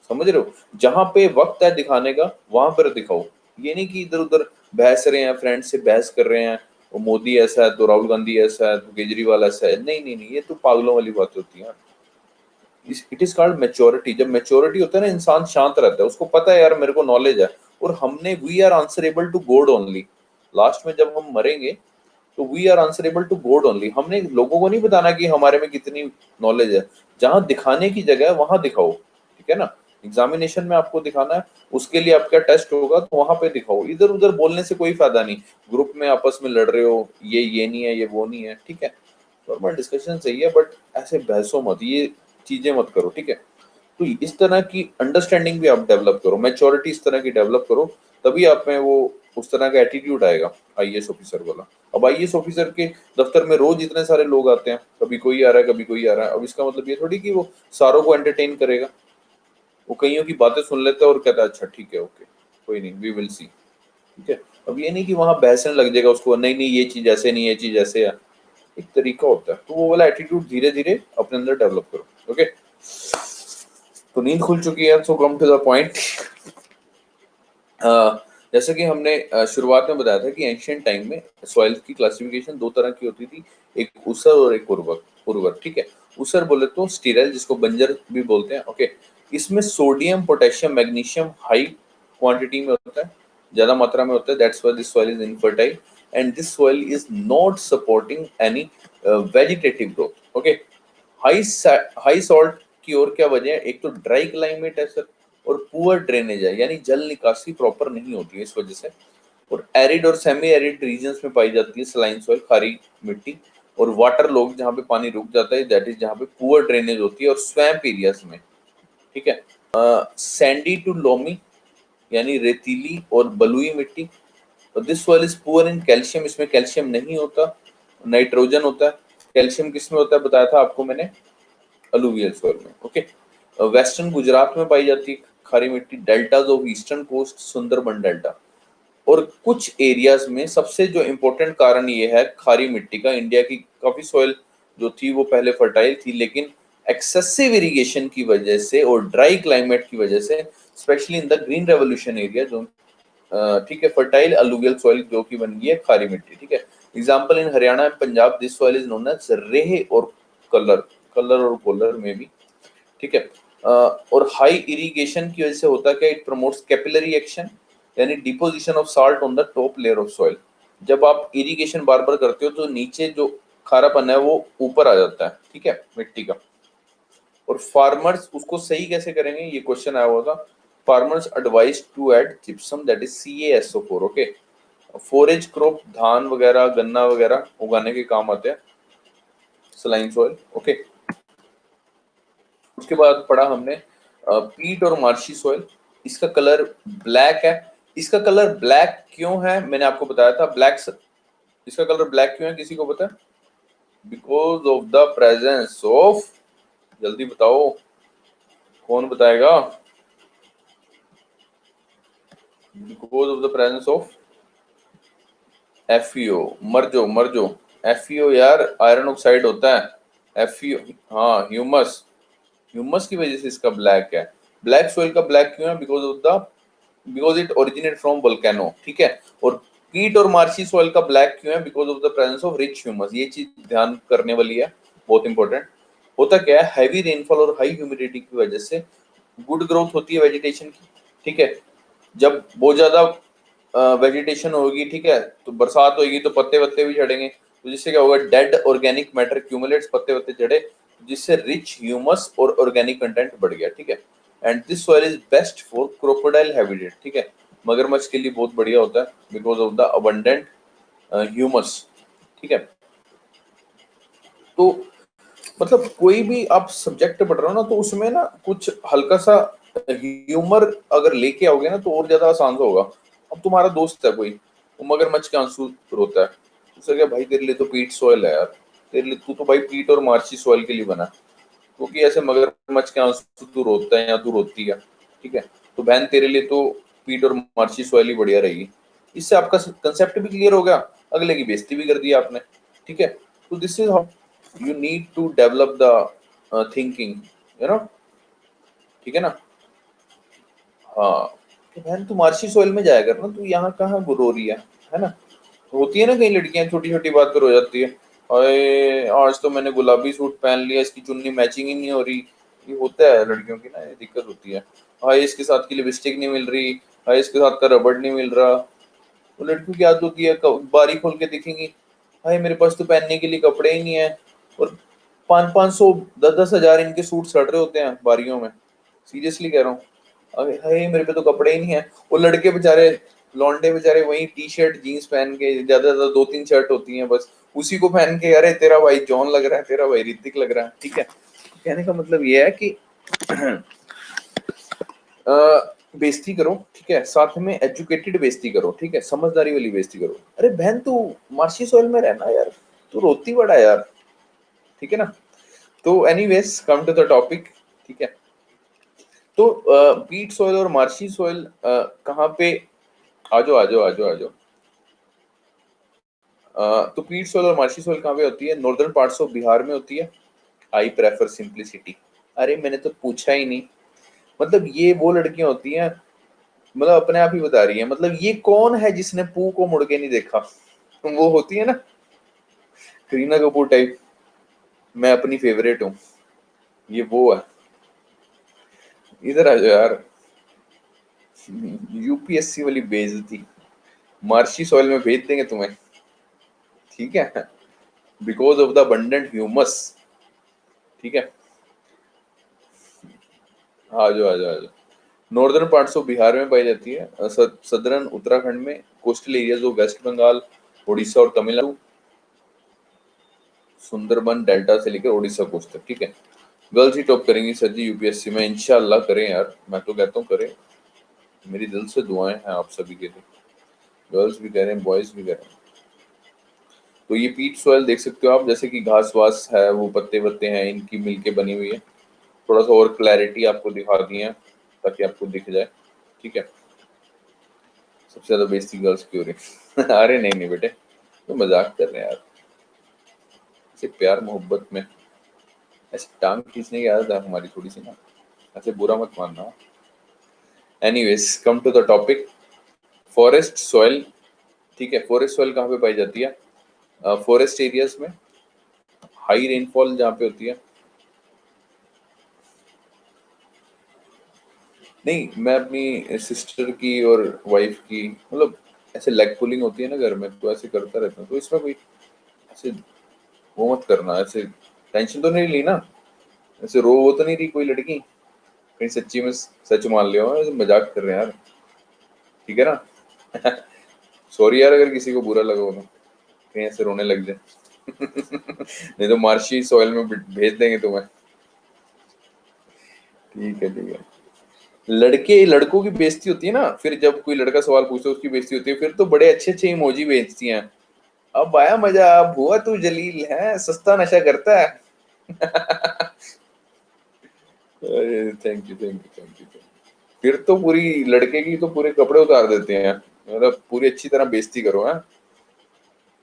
A: समझ रहे हो? जहां पे वक्त है दिखाने का, वहां पर दिखाओ। ये नहीं कि इधर उधर बहस रहे हैं, फ्रेंड से बहस कर रहे हैं, वो मोदी ऐसा है तो राहुल गांधी ऐसा है तो केजरीवाल ऐसा है। नहीं नहीं नहीं, ये तो पागलों वाली बात होती है। It is called maturity. जब मेच्योरिटी होता है ना, इंसान शांत रहता है, उसको पता है यार मेरे को नॉलेज है, और हमने we are answerable to God only. Last में जब हम मरेंगे तो we are answerable to God only. हमने लोगों को नहीं बताना कि हमारे में कितनी नॉलेज है। जहां दिखाने की जगह है वहां दिखाओ। ठीक है ना? एग्जामिनेशन में आपको दिखाना है, उसके लिए आपका टेस्ट होगा, तो वहां पे दिखाओ। इधर उधर बोलने से कोई फायदा नहीं। ग्रुप में आपस में लड़ रहे हो, ये नहीं है, ये वो नहीं है। ठीक है, नॉर्मल डिस्कशन सही है, बट ऐसे बहसों मत, ये चीजें मत करो। ठीक है, तो इस तरह की अंडरस्टैंडिंग भी आप डेवलप करो, मैच्योरिटी इस तरह की डेवलप करो, तभी आप में वो उस तरह का एटीट्यूड आएगा आईएएस ऑफिसर वाला। अब आईएएस ऑफिसर के दफ्तर में रोज इतने सारे लोग आते हैं, कभी कोई आ रहा है, कभी कोई आ रहा है। अब इसका मतलब ये थोड़ी कि वो सारों को एंटरटेन करेगा। वो कईयों की बातें सुन लेता है और कहता है अच्छा ठीक है, ओके, कोई नहीं, वी विल सी। ठीक है, अब ये नहीं कि वहां बहसने लग जाएगा उसको, नहीं नहीं ये चीज ऐसे नहीं, ये चीज ऐसे है। एक तरीका होता है, तो वो वाला एटीट्यूड धीरे धीरे अपने अंदर डेवलप करो। ओके, तो नींद खुल चुकी है, सो कम टू द पॉइंट। जैसे कि हमने शुरुआत में बताया था कि एंशियंट टाइम में सॉइल की क्लासिफिकेशन दो तरह की होती थी, एक ऊसर और एक उर्वर। ठीक है, ऊसर बोले तो स्टीराइल, जिसको बंजर भी बोलते हैं। ओके, इसमें sodium, potassium, magnesium high quantity में होता है, ज्यादा मात्रा में होता है। That's why this soil is infertile and this soil is not supporting any vegetative growth. Okay, high high salt की ओर क्या वजह है? एक तो ड्राई क्लाइमेट है सर, और पुअर ड्रेनेज है, यानी जल निकासी प्रॉपर नहीं होती है इस वजह से। और एरिड और सेमी एरिड रीजन्स में पाई जाती है सलाइन सॉइल, खारी मिट्टी। और वाटर लॉग, जहाँ पे पानी रुक जाता है, दैट इज जहाँ पे पुअर ड्रेनेज होती है, और स्वैम्प एरियाज में। ठीक है, सैंडी टू लोमी, यानी रेतीली और बलुई मिट्टी। This soil is poor in calcium, इसमें कैल्शियम नहीं होता। नाइट्रोजन होता है। कैल्शियम किस में होता है बताया था आपको मैंने, अलुवियल सॉइल में। ओके, वेस्टर्न गुजरात में पाई जाती है खारी मिट्टी, deltas of eastern coast, Sundarban delta. और कुछ एरियाज में सबसे जो इम्पोर्टेंट कारण ये है खारी मिट्टी का, इंडिया की काफी सॉइल जो थी वो पहले फर्टाइल थी, लेकिन एक्सेसिव इरिगेशन की वजह से और ड्राई क्लाइमेट की वजह से, specially in the green revolution area, जो ठीक है, फर्टाइल अलुवियल सॉइल जो कि बन गई है खारी मिट्टी। ठीक है, example in Haryana and Punjab this soil is known as reh और कलर, कलर और कोलर में भी। ठीक है, और हाई इरिगेशन की वजह से होता क्या, इट प्रमोट्स कैपिलरी एक्शन, यानी deposition of salt on the top layer of soil. जब आप इरिगेशन बार बार करते हो तो नीचे जो खारापन है वो ऊपर आ जाता है, ठीक है, मिट्टी का। और फार्मर्स उसको सही कैसे करेंगे, ये क्वेश्चन आया हुआ था। Farmers advise to add gypsum that is CaSO4। Okay, forage crop धान वगैरह गन्ना वगैरह उगाने के काम आते हैं सलाइन सॉइल। ओके, उसके बाद पढ़ा हमने पीट और मार्शी सॉइल। इसका कलर ब्लैक है। इसका कलर ब्लैक क्यों है मैंने आपको बताया था। ब्लैक, इसका कलर ब्लैक क्यों है किसी को पता है? Because of the presence of, जल्दी बताओ कौन बताएगा? Because of the presence of FeO। मर जो FeO यार आयरन ऑक्साइड होता है FeO। हाँ, ह्यूमस, ह्यूमस की वजह से इसका ब्लैक है। ब्लैक सॉइल का ब्लैक क्यों है? Because it originate from volcano. ठीक है, और पीट और मार्शी सॉइल का ब्लैक क्यों है? Because of the presence of rich humus. ये चीज ध्यान करने वाली है, बहुत इंपॉर्टेंट। होता क्या है, हैवी रेनफॉल और हाई ह्यूमिडिटी की वजह से गुड ग्रोथ होती है वेजिटेशन की। ठीक है, जब बहुत ज्यादा वेजिटेशन होगी, ठीक है, तो बरसात होगी तो पत्ते वत्ते भी झड़ेंगे, तो जिससे क्या होगा, डेड ऑर्गेनिक मैटर एक्यूमुलेट्स, पत्ते वत्ते झड़े, जिससे रिच ह्यूमस और ऑर्गेनिक कंटेंट बढ़ गया। ठीक है, and this soil is best for crocodile habitat. ठीक है, मगरमच्छ के लिए बहुत बढ़िया होता है because of the abundant humus. ठीक है, तो मतलब कोई भी आप सब्जेक्ट पढ़ रहे हो ना, तो उसमें ना कुछ हल्का सा ह्यूमर अगर लेके आओगे ना तो और ज्यादा आसान होगा। अब तुम्हारा दोस्त है कोई, वो मगरमच्छ के आंसू रोता है, उससे क्या भाई तेरे लिए तो पीट सॉइल है यार, तेरे लिए तू तो भाई पीट और मार्ची सॉइल के लिए बना, क्योंकि ऐसे मगरमच्छ के आंसू तू रोता है या तू रोती है। ठीक है, तो बहन तेरे लिए तो पीट और मार्ची सॉइल ही बढ़िया रहेगी। इससे आपका कंसेप्ट भी क्लियर हो गया, अगले की बेइज्जती भी कर दी आपने। ठीक है, तो this is how you need to develop the thinking, you know। ठीक है ना? हाँ, कि बहन तू मार्शी सॉइल में जाया कर ना, तू यहाँ कहाँ रो रही है ना? होती है ना कई लड़कियां छोटी छोटी बात पर हो जाती है, अरे आज तो मैंने गुलाबी सूट पहन लिया, इसकी चुन्नी मैचिंग ही नहीं हो रही। ये होता है लड़कियों की ना, ये दिक्कत होती है। हाय इसके साथ की लिपस्टिक नहीं मिल रही, हाय इसके साथ का रबड़ नहीं मिल रहा। वो लड़कियों की आदत होती है, बारी खोल के दिखेंगी, हाय मेरे पास तो पहनने के लिए कपड़े ही नहीं है। और 500 10,000 इनके सूट सड़ रहे होते हैं बारियों में, सीरियसली कह रहा हूँ। अरे हाय मेरे पे तो कपड़े ही नहीं है। वो लड़के बेचारे, लौंडे बेचारे वही टी शर्ट जीन्स पहन के, ज्यादा ज्यादा 2-3 शर्ट होती हैं बस, उसी को पहन के, अरे तेरा भाई जॉन लग रहा है, तेरा भाई ऋतिक लग रहा है। ठीक है, कहने का मतलब ये है कि बेइज्जती करो, ठीक है, साथ में एजुकेटेड बेइज्जती करो, ठीक है, समझदारी वाली बेइज्जती करो। अरे बहन तू मार्शी सॉइल में रहना यार, तू रोती बड़ा यार। ठीक है ना? तो anyways come to the topic. ठीक है, तो पीट सॉइल और मार्शी सॉइल कहाँ पे, आजो आजो आजो आजो। तो पीट सॉइल और मार्शी सॉइल कहाँ पे होती है? नॉर्दर्न पार्ट्स ऑफ बिहार में होती है। I prefer simplicity. अरे मैंने तो पूछा ही नहीं। मतलब ये वो लड़कियां होती हैं, मतलब अपने आप ही बता रही है, मतलब ये कौन है जिसने पू को मुड़ के नहीं देखा? वो होती है ना करीना कपूर टाइप, मैं अपनी फेवरेट हूँ, ये वो है। इधर आ जाओ यार, UPSC वाली बेइज्जती, मार्शी सॉइल में भेज देंगे तुम्हें। ठीक है, because of the abundant humus. ठीक है, आ जाओ आ जाओ आ जाओ। नॉर्दर्न पार्ट्स ऑफ बिहार में पाई जाती है, सदर्न उत्तराखंड में, coastal areas of West Bengal, Orissa और तमिलनाडु, सुंदरबन डेल्टा से लेकर उड़ीसा कोस्ट तक। ठीक है, गर्ल्स ही टॉप करेंगी सर जी UPSC में, इंशाल्लाह करें यार, मैं तो कहता हूँ करें, मेरी दिल से दुआएं हैं आप सभी के लिए, गर्ल्स भी कह रहे हैं बॉयज भी कह रहे हैं। तो ये पीट सॉइल देख सकते हो आप, जैसे कि घास वास है, वो पत्ते वत्ते हैं, इनकी मिलके बनी हुई है। थोड़ा सा और क्लैरिटी आपको दिखा दी है ताकि आपको दिख जाए, ठीक है। सबसे ज्यादा बेइज्जती गर्ल्स की हो रही है। अरे नहीं नहीं बेटे, तो मजाक कर रहे हैं यार, ऐसे प्यार मोहब्बत में ऐसे टांग खींचने की आदत है हमारी थोड़ी सी ना, ऐसे बुरा मत मानना। Anyways, come to the topic, forest soil, ठीक है। फॉरेस्ट सॉइल कहाँ पे पाई जाती है? फॉरेस्ट एरियाज में, हाई रेनफॉल जहाँ पे होती है। नहीं, मैं अपनी सिस्टर की और वाइफ की, मतलब ऐसे लेग पुलिंग होती है ना घर में, तो ऐसे करता रहता हूँ, तो इसमें कोई ऐसे वो मत करना, ऐसे टेंशन तो नहीं ली ना, ऐसे रो वो तो नहीं रही कोई लड़की, कहीं सच्ची में सच मान लियो, ऐसे मजाक कर रहे हैं यार, ठीक है ना। सॉरी यार अगर किसी को बुरा लगा हो तो, कहीं ऐसे रोने लग जाए। नहीं तो मार्शी सॉइल में भेज देंगे तुम्हें। ठीक है, ठीक है। लड़के लड़कों की बेइज्जती होती है ना, फिर जब कोई लड़का सवाल पूछता है उसकी बेइज्जती होती है, फिर तो बड़े अच्छे अच्छे इमोजी भेजती हैं। अब आया मजा, भुआ तू जलील है, सस्ता नशा करता है। अरे thank you, thank you, thank you. फिर तो पूरी लड़के की तो पूरे कपड़े उतार देते हैं, मतलब पूरी अच्छी तरह बेइज्जती करो है।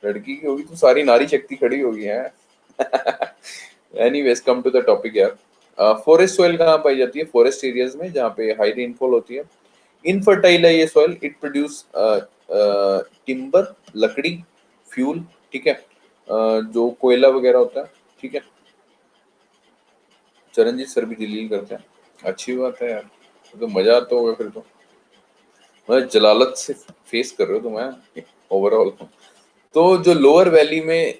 A: लड़की की होगी तो सारी नारी शक्ति खड़ी होगी है। Anyways, come to the topic यार। फॉरेस्ट सॉइल कहाँ पाई जाती है? फॉरेस्ट एरियाज में जहाँ पे हाई रेनफॉल होती है। इनफर्टाइल है ये सॉइल, इट प्रोड्यूस टिम्बर, लकड़ी, फ्यूल, ठीक है। जो कोयला वगैरह होता है, ठीक है। चरणजीत सर भी जलील करते हैं, अच्छी बात है यार, तो मजा आता होगा फिर तो। मैं जलालत से फेस कर रहे हो तुम है ओवरऑल। तो जो लोअर वैली में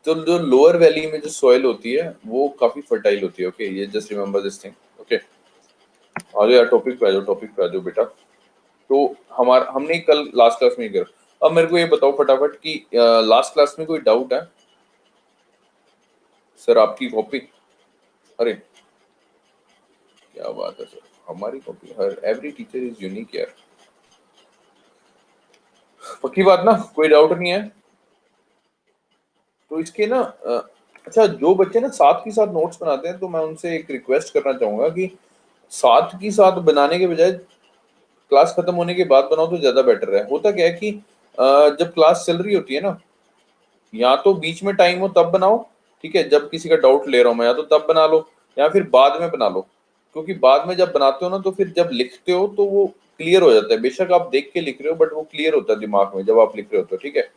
A: तो जो लोअर वैली में जो सॉइल होती है वो काफी फर्टाइल होती है, ओके, ये just remember this thing, okay. आ जाओ यार, टॉपिक पे आ जाओ, टॉपिक पे आ जाओ बेटा। तो हमारा हमने कल लास्ट क्लास में ही करा, अब मेरे को ये बताओ फटाफट कि लास्ट क्लास में कोई डाउट है? सर आपकी कॉपी, अरे क्या बात है सर, हमारी copy, her every teacher is unique यार। पक्की बात ना, कोई डाउट नहीं है? तो इसके ना अच्छा, जो बच्चे ना साथ के साथ नोट्स बनाते हैं, तो मैं उनसे एक रिक्वेस्ट करना चाहूंगा कि साथ की साथ बनाने के बजाय क्लास खत्म होने के बाद बनाओ तो ज्यादा बेटर है। होता क्या है कि जब क्लास चल रही होती है ना, या तो बीच में टाइम हो तब बनाओ, ठीक है, जब किसी का डाउट ले रहा हूं मैं, या तो तब बना लो, या फिर बाद में बना लो। क्योंकि बाद में जब बनाते हो ना, तो फिर जब लिखते हो तो वो क्लियर हो जाता है। बेशक आप देख के लिख रहे हो, बट वो क्लियर होता है दिमाग में जब आप लिख रहे हो तो, ठीक है।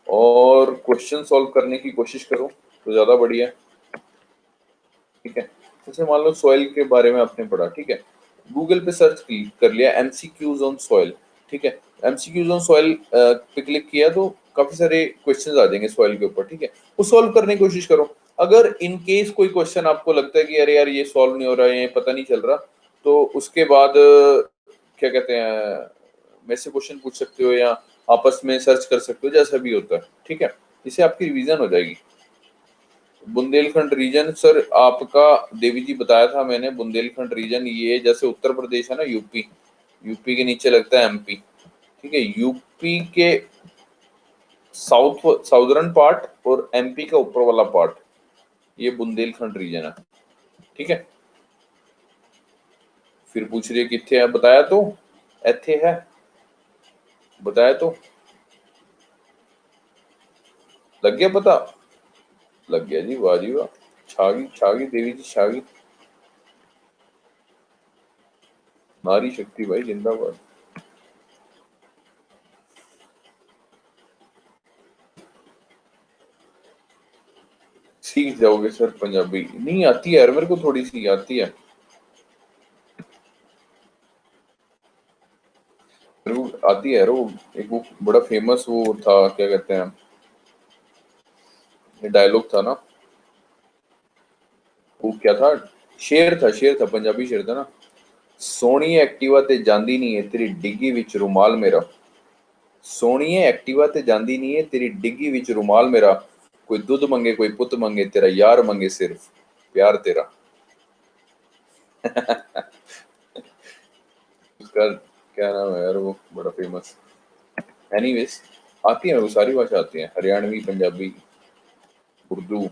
A: और क्वेश्चन सॉल्व करने की कोशिश करो तो ज्यादा बढ़िया है, ठीक है। जैसे मान लो सॉइल के बारे में आपने पढ़ा, ठीक है, गूगल पे सर्च कर लिया एमसीक्यूज ऑन सॉइल, ठीक है। एमसीक्यूज ऑन सॉइल पे क्लिक किया तो काफी सारे क्वेश्चंस आ जाएंगे सॉइल के ऊपर, ठीक है। वो सॉल्व करने की कोशिश करो। अगर इन केस कोई क्वेश्चन आपको लगता है कि अरे यार ये सॉल्व नहीं हो रहा है, ये पता नहीं चल रहा, तो उसके बाद क्या कहते हैं, मेरे से क्वेश्चन पूछ सकते हो या आपस में सर्च कर सकते हो, जैसा भी होता है, ठीक है। इससे आपकी रिवीजन हो जाएगी। बुंदेलखंड रीजन सर आपका, देवी जी बताया था मैंने, बुंदेलखंड रीजन ये जैसे उत्तर प्रदेश है ना, यूपी, यूपी के नीचे लगता है एमपी, ठीक है। यूपी के साउदर्न पार्ट और एमपी का ऊपर वाला पार्ट, ये बुंदेलखंड रीजन है, ठीक है। फिर पूछ रही है कितने है, बताया तो, एथे है, बताया तो, लग गया पता, लग गया जी, वाह जी वाह, छागी छागी देवी जी छागी, नारी शक्ति भाई जिंदाबाद। सीख जाओगे सर पंजाबी, नहीं आती है यार मेरे को, थोड़ी सी आती है मेरे को, आती है यार। वो एक वो बड़ा फेमस वो था, क्या कहते हैं, ये डायलॉग था ना, वो क्या था, शेर था, पंजाबी शेर था ना, सोहणीए एक्टिवा ते जांदी नहीं है तेरी डिग्गी विच रुमाल मेरा, सोहणीए एक्टिवा ते जांदी नहीं है तेरी डिग्गी विच रुमाल मेरा, कोई दुध मंगे कोई पुत मंगे तेरा यार मंगे सिर्फ प्यार तेरा। उसका क्या नाम है यार, वो बड़ा फेमस। एनीवेज, आती है, वो सारी भाषा आती है, Haryanvi, Punjabi, Urdu.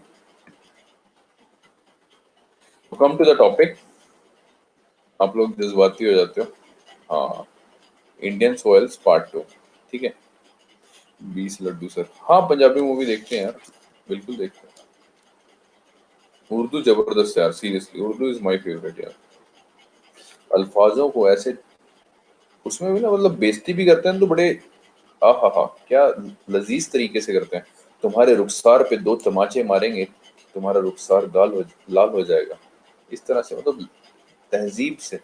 A: Come to the topic, आप लोग जज्बाती हो जाते हो। हाँ, इंडियन सॉइल्स पार्ट 2, ठीक है। 20 लड्डू सर, हाँ पंजाबी मूवी देखते हैं यार, बिल्कुल देखते हैं। उर्दू जबरदस्त यार, seriously Urdu is my favourite यार। अल्फाजों को ऐसे उसमें भी ना, मतलब बेइज्जती भी करते हैं तो बड़े आहा हा, क्या लजीज तरीके से करते हैं। तुम्हारे रुखसार पे दो तमाचे मारेंगे, तुम्हारा रुखसार लाल हो जाएगा, इस तरह से, मतलब तहजीब से।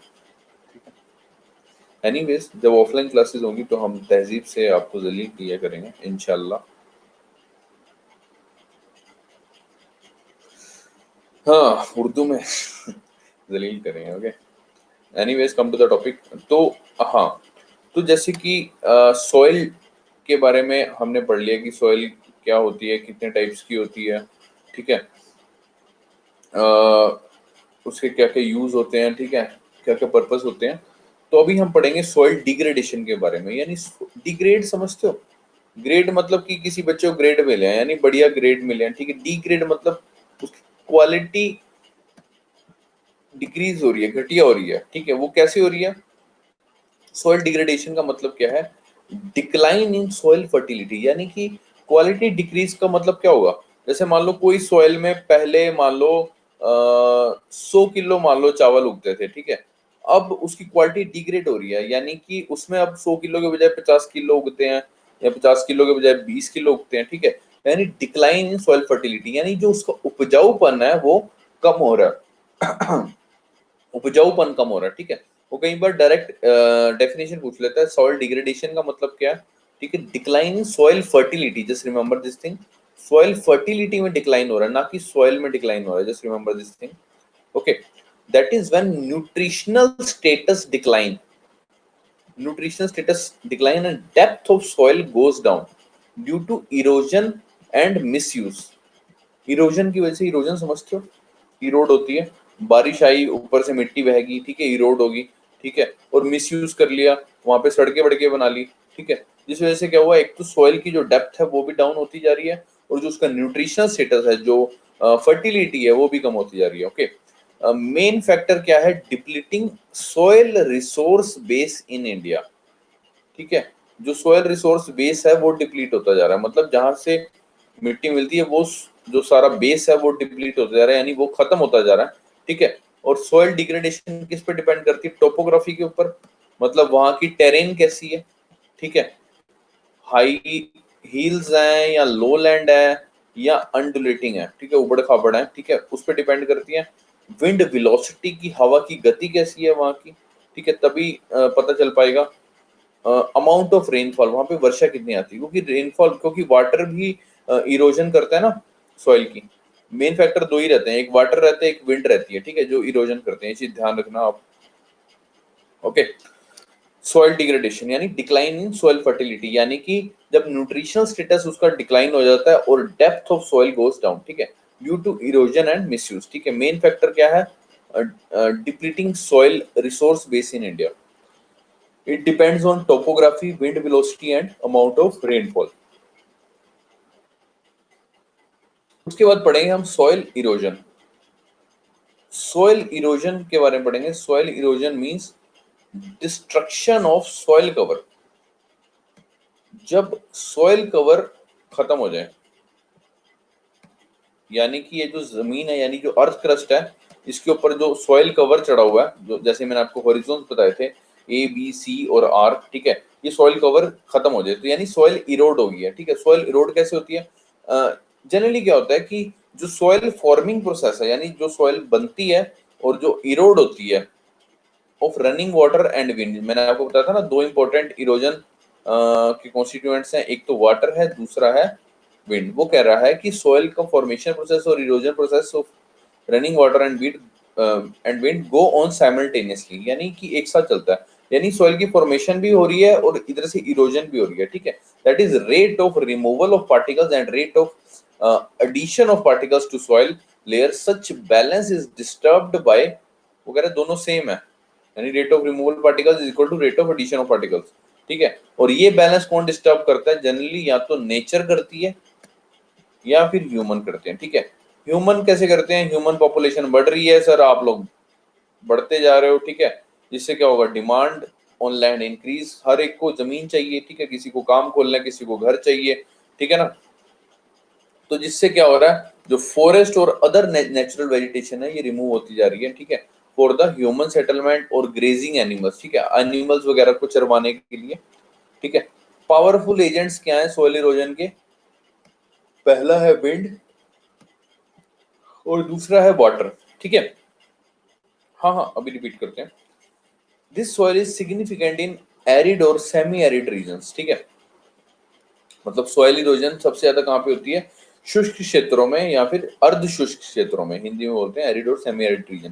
A: एनीवेज, जब ऑफलाइन क्लासेस होंगी तो हम तहजीब से आपको जलील किया करेंगे इंशाल्लाह। हाँ, उर्दू में जलील करेंगे, okay. Anyways, come to the topic. तो हाँ, तो जैसे कि सॉइल के बारे में हमने पढ़ लिया कि सॉइल क्या होती है, कितने टाइप्स की होती है, ठीक है। अ, उसके क्या क्या यूज होते हैं, ठीक है, क्या क्या पर्पस होते हैं। तो अभी हम पढ़ेंगे सॉइल डिग्रेडेशन के बारे में, यानी डिग्रेड समझते हो? ग्रेड मतलब कि किसी बच्चे को ग्रेड मिले हैं, यानी बढ़िया ग्रेड मिले हैं, ठीक है। डिग्रेड मतलब उसकी क्वालिटी डिक्रीज हो रही है, घटिया हो रही है, ठीक है। वो कैसे हो रही है? सॉइल डिग्रेडेशन का मतलब क्या है? डिक्लाइन इन सॉइल फर्टिलिटी, यानी कि क्वालिटी डिक्रीज का मतलब क्या होगा? जैसे मान लो कोई सॉइल में पहले मान लो 100 किलो मान लो चावल उगते थे, ठीक है। अब उसकी क्वालिटी डिग्रेड हो रही है, यानी कि उसमें अब 100 किलो के बजाय 50 किलो उगते हैं, या 50 किलो के बजाय 20 किलो उगते हैं, ठीक है। यानी डिक्लाइन इन सॉइल फर्टिलिटी, यानी जो उसका उपजाऊपन है वो कम हो रहा है। उपजाऊपन कम हो रहा है, ठीक है। वो कई बार डायरेक्ट डेफिनेशन पूछ लेता है, सॉइल डिग्रेडेशन का मतलब क्या है, ठीक है। Decline in soil fertility, just remember this thing. Soil fertility में डिक्लाइन हो रहा है, ना कि सॉइल में डिक्लाइन हो रहा है, just remember this thing, okay. That is when nutritional status decline, nutritional status decline and depth of soil goes down due to erosion and misuse। Erosion की वजह से, इरोजन समझते हो? इरोड होती है, बारिश आई ऊपर से मिट्टी बहेगी, ठीक है, इरोड होगी, ठीक है। और मिसयूज कर लिया, वहां पे सड़कें वड़कें बना ली, ठीक है। जिस वजह से क्या हुआ, एक तो सॉइल की जो डेप्थ है वो भी डाउन होती जा रही है, और जो उसका न्यूट्रिशनल स्टेटस है, जो फर्टिलिटी है, वो भी कम होती जा रही है, ओके। मेन फैक्टर क्या है? Depleting soil resource base in India, ठीक है। जो सोयल रिसोर्स बेस है वो डिप्लीट होता जा रहा है, मतलब जहां से मिट्टी मिलती है वो जो सारा बेस है वो डिप्लीट होता जा रहा है, यानी वो खत्म होता जा रहा है, ठीक है। और सोयल डिग्रेडेशन किस पे डिपेंड करती है? टोपोग्राफी के ऊपर, मतलब वहां की टेरेन कैसी है, ठीक है। हाई हिल्स है या लो लैंड है या अनडुलेटिंग है, ठीक है, उबड़ खाबड़ है, ठीक है, उस पर डिपेंड करती है। विंड वेलोसिटी की, हवा की गति कैसी है वहां की, ठीक है, तभी पता चल पाएगा। अमाउंट ऑफ रेनफॉल, वहां पे वर्षा कितनी आती है, क्योंकि रेनफॉल, क्योंकि वाटर भी इरोजन करता है ना सॉइल की। मेन फैक्टर दो ही रहते हैं, एक वाटर रहता है, एक विंड रहती है, ठीक है, जो इरोजन करते हैं, ये चीज ध्यान रखना आप, ओके। सॉइल डिग्रेडेशन यानी डिक्लाइन इन सॉइल फर्टिलिटी, यानी कि जब न्यूट्रिशनल स्टेटस उसका डिक्लाइन हो जाता है और depth of soil goes down, ठीक है, due to erosion and misuse, ठीक है। मेन फैक्टर क्या है? Depleting soil resource base in India. It depends on topography, wind velocity and amount of rainfall। उसके बाद पढ़ेंगे हम सॉइल इरोजन। सॉइल इरोजन के बारे में पढ़ेंगे। Soil erosion means destruction of soil cover. जब सॉइल कवर खत्म हो जाए, यानी कि ये जो जमीन है, यानी जो अर्थ क्रस्ट है, इसके ऊपर जो सॉइल कवर चढ़ा हुआ है, जो जैसे मैंने आपको हॉरिजॉन बताए थे, ए बी सी और आर, ठीक है, ये सॉइल कवर खत्म हो जाए तो यानी सॉइल इरोड हो गई है, ठीक है। सॉइल इरोड कैसे होती है? जनरली क्या होता है कि जो सॉइल फॉर्मिंग प्रोसेस है, यानी जो सॉइल बनती है और जो इरोड होती है of running water and wind. मैंने आपको बताया था ना, दो इंपॉर्टेंट इरोजन के कॉन्स्टिट्यूएंट्स हैं, एक तो वाटर है, दूसरा है विंड। वो कह रहा है कि सॉइल का फॉर्मेशन प्रोसेस और erosion process of running water and wind go on simultaneously, यानी कि एक साथ चलता है, यानी सॉइल की फॉर्मेशन भी हो रही है और इधर से इरोजन भी हो रही है, ठीक है। That is rate of removal of particles and rate of addition of particles to soil layer। such balance is disturbed by, वो कह रहे दोनों सेम है, यानी rate of removal particles is equal to rate of addition of particles. ठीक है। और ये बैलेंस कौन डिस्टर्ब करता है? जनरली या तो नेचर करती है या फिर ह्यूमन करते हैं, ठीक है। ह्यूमन कैसे करते हैं? ह्यूमन पॉपुलेशन बढ़ रही है सर, आप लोग बढ़ते जा रहे हो, ठीक है। जिससे क्या होगा? डिमांड ऑन लैंड इंक्रीज, हर एक को जमीन चाहिए, ठीक है। किसी को काम खोलना है, किसी को घर चाहिए, ठीक है ना। तो जिससे क्या हो रहा है? जो फॉरेस्ट और अदर नेचुरल वेजिटेशन है ये रिमूव होती जा रही है, ठीक है, फॉर द ह्यूमन सेटलमेंट और ग्रेजिंग एनिमल्स, ठीक है, एनिमल्स वगैरह को चरवाने के लिए, ठीक है। पावरफुल एजेंट्स क्या है सोइल इरोजन के? पहला है विंड और दूसरा है वाटर, ठीक है। हाँ हाँ, अभी रिपीट करते हैं। This soil is significant in arid और सेमी एरिड रीजन्स, ठीक है। मतलब सॉइल इरोजन सबसे ज्यादा कहाँ पे होती है? शुष्क क्षेत्रों में या फिर अर्ध शुष्क क्षेत्रों में, हिंदी में बोलते हैं एरिड और सेमी एरिड रीजन,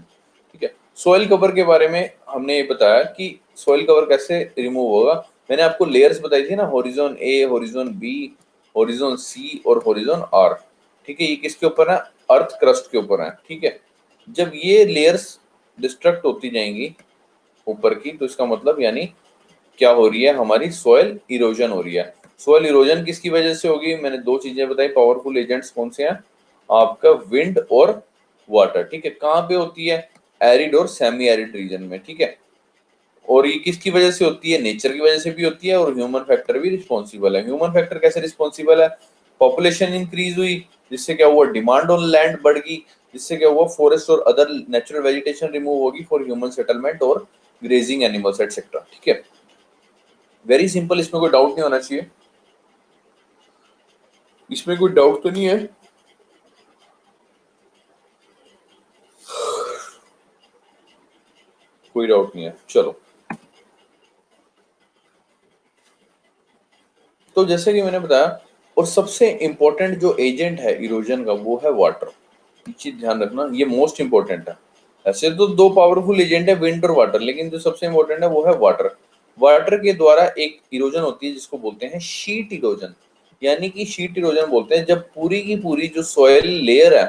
A: ठीक है। सॉइल कवर के बारे में हमने ये बताया कि सॉइल कवर कैसे रिमूव होगा। मैंने आपको लेयर्स बताई थी ना, होरिजोन ए, होरिजोन बी, होरिजोन सी और होरिजोन आर, ठीक है। ये किसके ऊपर है? अर्थ क्रस्ट के ऊपर है, ठीक है। जब ये लेयर्स डिस्ट्रक्ट होती जाएंगी ऊपर की, तो इसका मतलब यानी क्या हो रही है? हमारी सॉइल इरोजन हो रही है। सॉइल इरोजन किसकी वजह से होगी? मैंने दो चीजें बताई, पावरफुल एजेंट्स कौन से हैं? आपका विंड और वाटर, ठीक है। कहाँ पे होती है? एरिड और सेमी एरिड रीजन में, ठीक है। और ये किसकी वजह से होती है? नेचर की वजह से भी होती है और ह्यूमन फैक्टर भी रिस्पॉन्सिबल है। ह्यूमन फैक्टर कैसे रिस्पॉन्सिबल है? पॉपुलेशन इंक्रीज हुई, जिससे क्या हुआ? डिमांड ऑन लैंड बढ़ गई, जिससे क्या हुआ? फॉरेस्ट और अदर नेचुरल वेजिटेशन रिमूव होगी फॉर ह्यूमन सेटलमेंट और ग्रेजिंग एनिमल्स एटसेट्रा, ठीक है। वेरी सिंपल, इसमें कोई डाउट नहीं होना चाहिए, इसमें कोई डाउट तो नहीं है। कोई डाउट नहीं है, चलो। तो जैसे कि मैंने बताया, और सबसे इंपॉर्टेंट जो एजेंट है इरोजन का वो है वाटर। ये चीज ध्यान रखना, ये मोस्ट इंपॉर्टेंट है। ऐसे तो दो पावरफुल एजेंट है, विंड और वाटर, लेकिन जो सबसे इंपॉर्टेंट है वो है वाटर। वाटर के द्वारा एक इरोजन होती है जिसको बोलते हैं शीट इरोजन। यानी कि शीट इरोजन बोलते हैं जब पूरी की पूरी जो सॉइल लेयर है,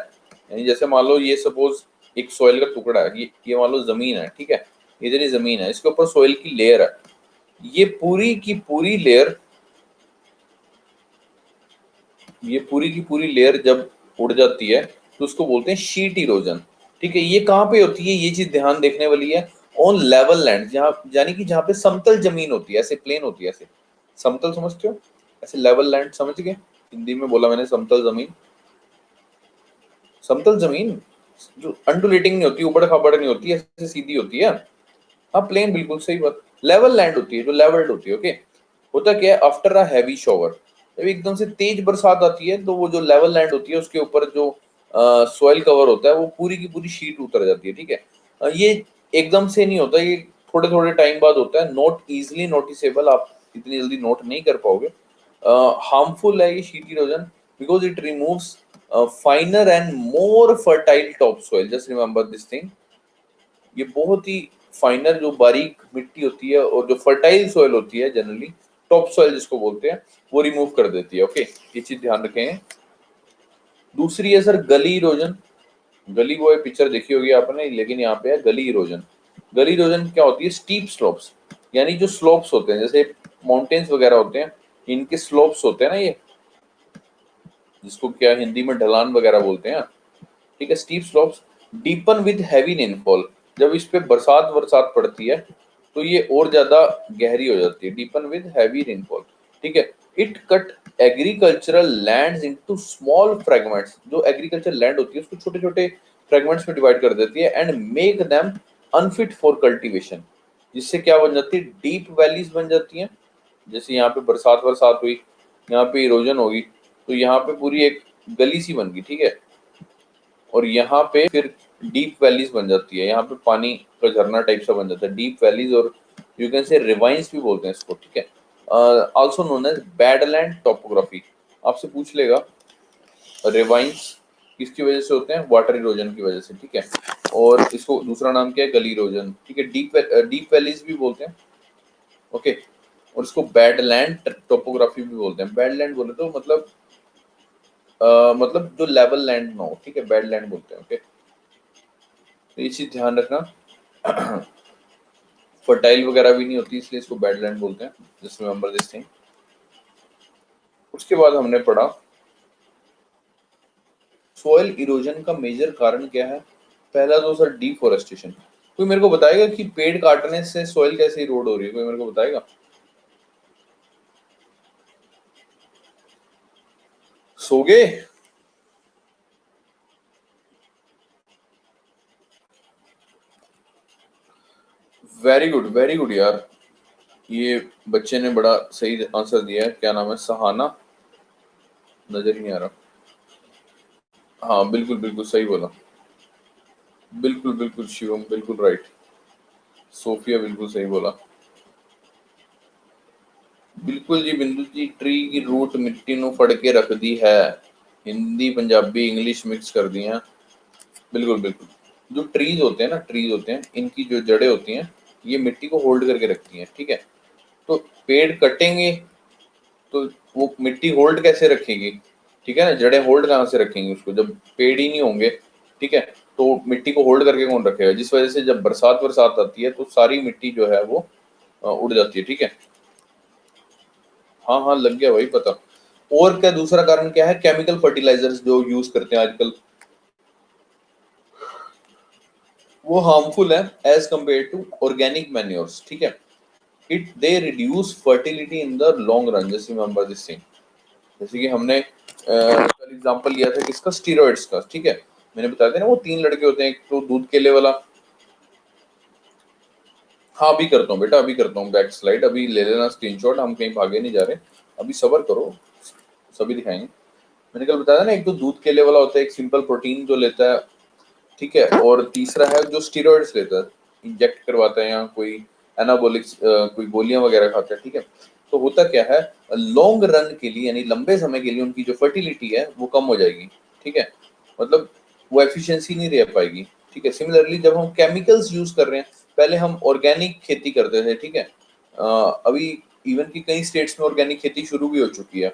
A: यानी जैसे मान लो ये सपोज एक सॉइल का टुकड़ा है, ये मान लो जमीन है, ठीक है। इधर ही जमीन है, इसके ऊपर सॉइल की लेयर है। ये पूरी की पूरी लेयर, ये पूरी की पूरी लेयर जब उड़ जाती है तो उसको बोलते हैं शीट इरोजन, ठीक है। ये कहाँ पे होती है? ये चीज ध्यान देखने वाली है। ऑन लेवल लैंड, जहाँ यानी कि जहाँ पे समतल जमीन होती है, ऐसे प्लेन होती है, ऐसे समतल समझते हो, ऐसे लेवल लैंड समझ गए? हिंदी में बोला मैंने, समतल जमीन। समतल जमीन जो अंडुलेटिंग नहीं होती, उबड़ खाबड़ नहीं होती, ऐसे सीधी होती है। हाँ, प्लेन, बिल्कुल सही बात। लेवल लैंड होती है, जो लेवल्ड होती है, ओके। होता क्या है? आफ्टर अ हैवी शॉवर, जब एकदम से तेज बरसात आती है तो वो जो लेवल लैंड होती है उसके ऊपर जो सॉइल कवर होता है वो पूरी की पूरी शीट उतर जाती है, ठीक है। ये एकदम से नहीं होता, ये थोड़े थोड़े टाइम बाद होता है, नॉट इजिली नोटिसेबल, आप इतनी जल्दी नोट नहीं कर पाओगे। हार्मफुल है ये sheet erosion because it removes फाइनर and more fertile top soil, just remember this thing. ये बहुत ही फाइनर जो बारीक मिट्टी होती है और जो फर्टाइल सॉइल होती है, जनरली टॉप सॉइल जिसको बोलते हैं, वो रिमूव कर देती है, ओके। ये चीज ध्यान रखें। दूसरी है सर गली इरोजन। गली वो पिक्चर देखी होगी आपने, लेकिन यहाँ पे है गली इरोजन। गली इरोजन क्या होती है? स्टीप स्लोप्स, यानी जो स्लोप्स होते हैं जैसे माउंटेन्स वगैरह होते हैं, इनके स्लोप्स होते हैं ना ये, जिसको क्या हिंदी में ढलान वगैरह बोलते हैं, ठीक है। Steep slopes deepen with heavy rainfall, जब इस पे बरसात बरसात पड़ती है तो ये और ज्यादा गहरी हो जाती है, डीपन विद हैवी रेनफॉल, ठीक है। It cut agricultural lands into small fragments, जो एग्रीकल्चर लैंड होती है उसको छोटे छोटे फ्रेगमेंट्स में डिवाइड कर देती है, and make them unfit for cultivation. जिससे क्या बन जाती है? डीप वैलीज बन जाती हैं। जैसे यहाँ पे बरसात बरसात हुई, यहाँ पे इरोजन होगी, तो यहाँ पे पूरी एक गली सी बन गई, ठीक है। और यहाँ पे फिर डीप वैलीज बन जाती है, यहाँ पे पानी का झरना टाइप सा बन जाता है, डीप वैलीज, और यू कैन से रिवाइंस भी बोलते हैं इसको, ठीक है। Also known as badland topography. आपसे पूछ लेगा रिवाइंस किसकी वजह से होते हैं? वाटर इरोजन की वजह से, ठीक है। और इसको दूसरा नाम क्या है? गली इरोजन, ठीक है। डीप वैलीज भी बोलते हैं, ओके। और इसको बैडलैंड टोपोग्राफी भी बोलते हैं। बैडलैंड बोले तो मतलब जो लेवल लैंड ना हो, ठीक है, बैडलैंड बोलते हैं, ओके। तो ये चीज ध्यान रखना। फर्टाइल वगैरह भी नहीं होती, इसलिए इसको बैडलैंड बोलते हैं। Just remember this thing. उसके बाद हमने पढ़ा सॉइल इरोजन का मेजर कारण क्या है। पहला तो सर डिफोरेस्टेशन। कोई मेरे को बताएगा कि पेड़ काटने से सॉइल कैसे इरोड हो रही है, कोई मेरे को बताएगा। सो गए? वेरी गुड यार, ये बच्चे ने बड़ा सही आंसर दिया है। क्या नाम है? सहाना, नजर ही नहीं आ रहा। हाँ बिल्कुल बिल्कुल सही बोला, बिल्कुल बिल्कुल शिवम बिल्कुल राइट। सोफिया बिल्कुल सही बोला। बिल्कुल जी बिंदु जी, ट्री की रूट मिट्टी नु फड़ के रख दी है। हिंदी पंजाबी इंग्लिश मिक्स कर दी हैं। बिल्कुल बिल्कुल। जो ट्रीज होते हैं ना, ट्रीज होते हैं, इनकी जो जड़ें होती हैं ये मिट्टी को होल्ड करके रखती हैं, ठीक है। तो पेड़ कटेंगे तो वो मिट्टी होल्ड कैसे रखेगी, ठीक है ना। जड़ें होल्ड कहाँ से रखेंगी उसको, जब पेड़ ही नहीं होंगे, ठीक है। तो मिट्टी को होल्ड करके कौन रखेगा, जिस वजह से जब बरसात बरसात आती है तो सारी मिट्टी जो है वो उड़ जाती है, ठीक है। हाँ हाँ लग गया भाई पता। और क्या दूसरा कारण क्या है, केमिकल फर्टिलाइजर्स जो यूज करते हैं आजकल, वो हार्मफुल है as compare to organic manures, ठीक है। It they reduce fertility in the long run. जैसे रिमेंबर दिस थिंग, जैसे कि हमने कल एग्जांपल लिया था किसका, स्टीरॉइड्स का, ठीक है। मैंने बताया था ना वो 3 लड़के होते हैं, एक तो दूध केले वाला। हाँ अभी करता हूँ बेटा, अभी करता हूँ बैक स्लाइड, अभी ले लेना स्क्रीनशॉट, हम कहीं भागे नहीं जा रहे, अभी सब्र करो, सभी दिखाएंगे। मैंने कल बताया था ना, एक तो दूध केले वाला होता है, एक सिंपल प्रोटीन जो लेता है, ठीक है। और तीसरा है जो स्टीरॉइड्स लेता है, इंजेक्ट करवाता है या कोई एनाबॉलिक्स कोई गोलियां वगैरह खाता है, ठीक है। तो होता क्या है, लॉन्ग रन के लिए यानी लंबे समय के लिए उनकी जो फर्टिलिटी है वो कम हो जाएगी, ठीक है। मतलब वो एफिशिएंसी नहीं रह पाएगी, ठीक है। सिमिलरली जब हम केमिकल्स यूज कर रहे हैं, पहले हम ऑर्गेनिक खेती करते थे, ठीक है। अभी इवन की कई स्टेट्स में ऑर्गेनिक खेती शुरू भी हो चुकी है।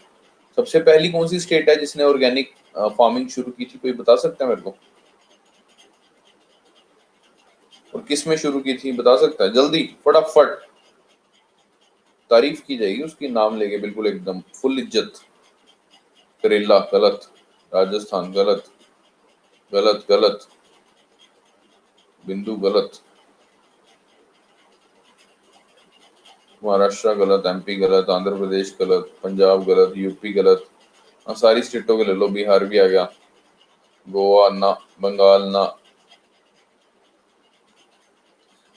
A: सबसे पहली कौन सी स्टेट है जिसने ऑर्गेनिक फार्मिंग शुरू की थी, कोई बता सकता है मेरे को। और किस में शुरू की थी बता सकता है, जल्दी फटाफट, तारीफ की जाएगी उसकी, नाम लेके बिल्कुल एकदम फुल इज्जत। करेला गलत, राजस्थान गलत, गलत गलत, बिंदु गलत, महाराष्ट्र गलत, एमपी गलत, आंध्र प्रदेश गलत, पंजाब गलत, यूपी गलत। सारी स्टेटों के ले लो, बिहार भी आ गया, गोवा ना, बंगाल ना।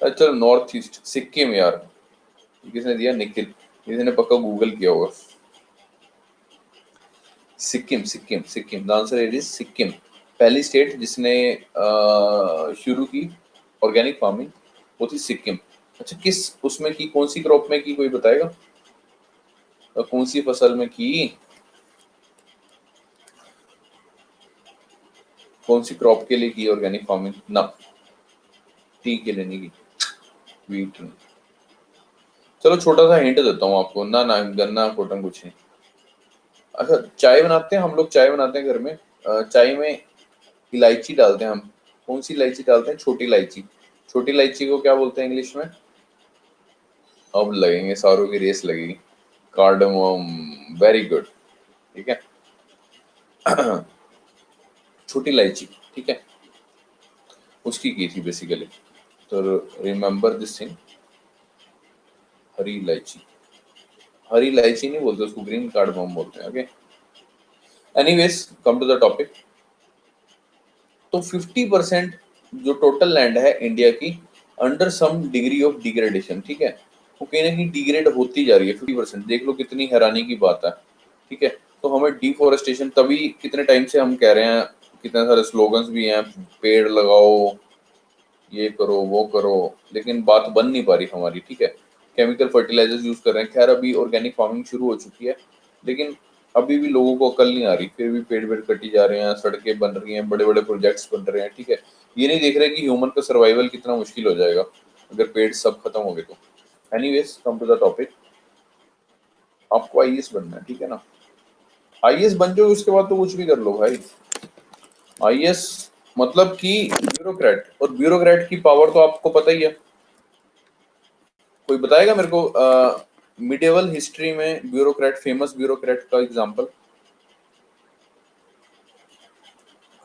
A: अच्छा नॉर्थ ईस्ट, सिक्किम यार, किसने दिया, निखिल, इसने पक्का गूगल किया होगा। Sikkim Sikkim Sikkim, the answer is Sikkim. पहली स्टेट जिसने शुरू की ऑर्गेनिक फार्मिंग वो थी सिक्किम। अच्छा किस उसमें की, कौन सी क्रॉप में की, कोई बताएगा। कौन सी फसल में की, कौन सी क्रॉप के लिए की ऑर्गेनिक फार्मिंग ना, टी के लिए नहीं की, वीट नहीं। चलो छोटा सा हिंट देता हूँ आपको, ना ना गन्ना कॉटन कुछ नहीं। अच्छा चाय बनाते हैं हम लोग, चाय बनाते हैं घर में, चाय में इलायची डालते हैं हम। कौन सी इलायची डालते हैं, छोटी इलायची। छोटी इलायची को क्या बोलते हैं इंग्लिश में। अब लगेंगे सारों की रेस लगेगी। कार्डमम, वेरी गुड, ठीक है। छोटी इलायची, ठीक है, उसकी की थी बेसिकली। तो रिमेंबर दिस थिंग, हरी इलायची, हरी इलायची नहीं बोलते उसको, ग्रीन कार्डमम बोलते हैं, okay. Anyways come to the topic. तो 50% जो टोटल लैंड है इंडिया की, under some degree of degradation, ठीक है। वो कहीं ना कहीं डिग्रेड होती जा रही है 50%, देख लो कितनी हैरानी की बात है, ठीक है। तो हमें डिफोरेस्टेशन, तभी कितने टाइम से हम कह रहे हैं, कितने सारे स्लोगन्स भी हैं, पेड़ लगाओ, ये करो वो करो, लेकिन बात बन नहीं पा रही हमारी, ठीक है। केमिकल फर्टिलाइजर्स यूज कर रहे हैं, खैर अभी ऑर्गेनिक फार्मिंग शुरू हो चुकी है, लेकिन अभी भी लोगों को अकल नहीं आ रही, फिर भी पेड़ वेड़ कटी जा रहे हैं, सड़कें बन रही हैं, बड़े बड़े प्रोजेक्ट्स बन रहे हैं, ठीक है। ये नहीं देख रहे कि ह्यूमन का सर्वाइवल कितना मुश्किल हो जाएगा अगर पेड़ सब खत्म हो गए तो। Anyways come to the topic, आपको आईएएस बनना है, ठीक है ना। आईएएस बन जाओ उसके बाद तो कुछ भी कर लो भाई। आईएएस मतलब कि ब्यूरोक्रेट, और ब्यूरोक्रेट की पावर तो आपको पता ही है। कोई बताएगा मेरे को मिडिवल हिस्ट्री में ब्यूरोक्रेट, फेमस ब्यूरोक्रेट का एग्जांपल?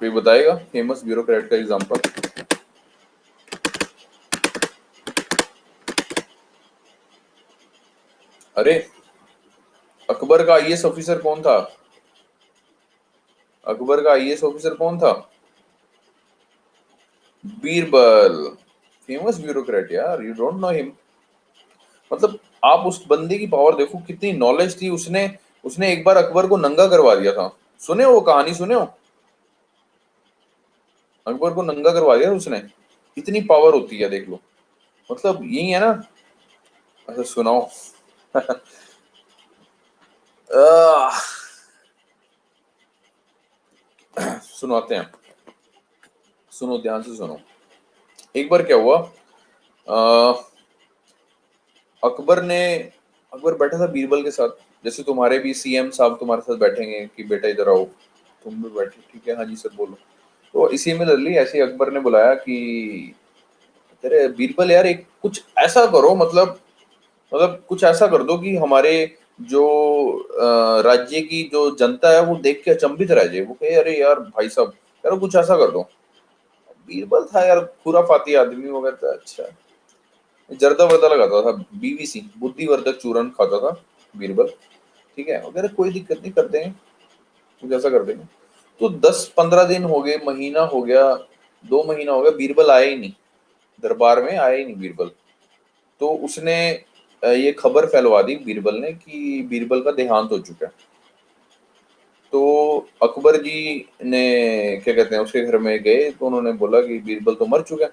A: कोई बताएगा फेमस ब्यूरोक्रेट का एग्जांपल? अरे अकबर का आईएएस ऑफिसर कौन था? अकबर का आईएएस ऑफिसर कौन था? बीरबल। फेमस ब्यूरोक्रेट यार, यू डोंट नो हिम। मतलब आप उस बंदे की पावर देखो, कितनी नॉलेज थी उसने। उसने एक बार अकबर को नंगा करवा दिया था। सुने हो वो कहानी, सुने हो? अकबर को नंगा करवा दिया उसने। इतनी पावर होती है, देख लो। मतलब यही है ना। अच्छा सुनाओ। आह, सुनाते हैं। सुनो, ध्यान से सुनो। एक बार क्या हुआ, अकबर ने अकबर बैठा था बीरबल के साथ। जैसे तुम्हारे भी सीएम साहब तुम्हारे साथ बैठेंगे कि बेटा इधर आओ, तुम भी बैठे, ठीक है, हाँ जी सर बोलो। तो इसी में लल्ली ऐसे ही अकबर ने बुलाया कि तेरे बीरबल यार, एक कुछ ऐसा करो, मतलब कुछ ऐसा कर दो कि हमारे जो राज्य की जो जनता है वो देख के अचंभित रह जाए। वो कहे अरे यार भाई साहब, यार कुछ ऐसा कर दो। बीरबल था यार खुराफाती आदमी, वो कहता है अच्छा। जर्दा वर्दा लगाता था, बीवीसी बुद्धिवर्धक चूर्ण खाता था बीरबल। ठीक है, अगर कोई दिक्कत नहीं, कर देंगे, कुछ ऐसा कर देंगे। तो 10-15 दिन हो गए, महीना हो गया, 2 महीना हो गया, बीरबल आया ही नहीं। दरबार में आया ही नहीं बीरबल। तो उसने ये खबर फैलवा दी बीरबल ने कि बीरबल का देहांत हो चुका है। तो अकबर जी ने क्या कहते हैं उसके घर में गए, तो उन्होंने बोला कि बीरबल तो मर चुका है।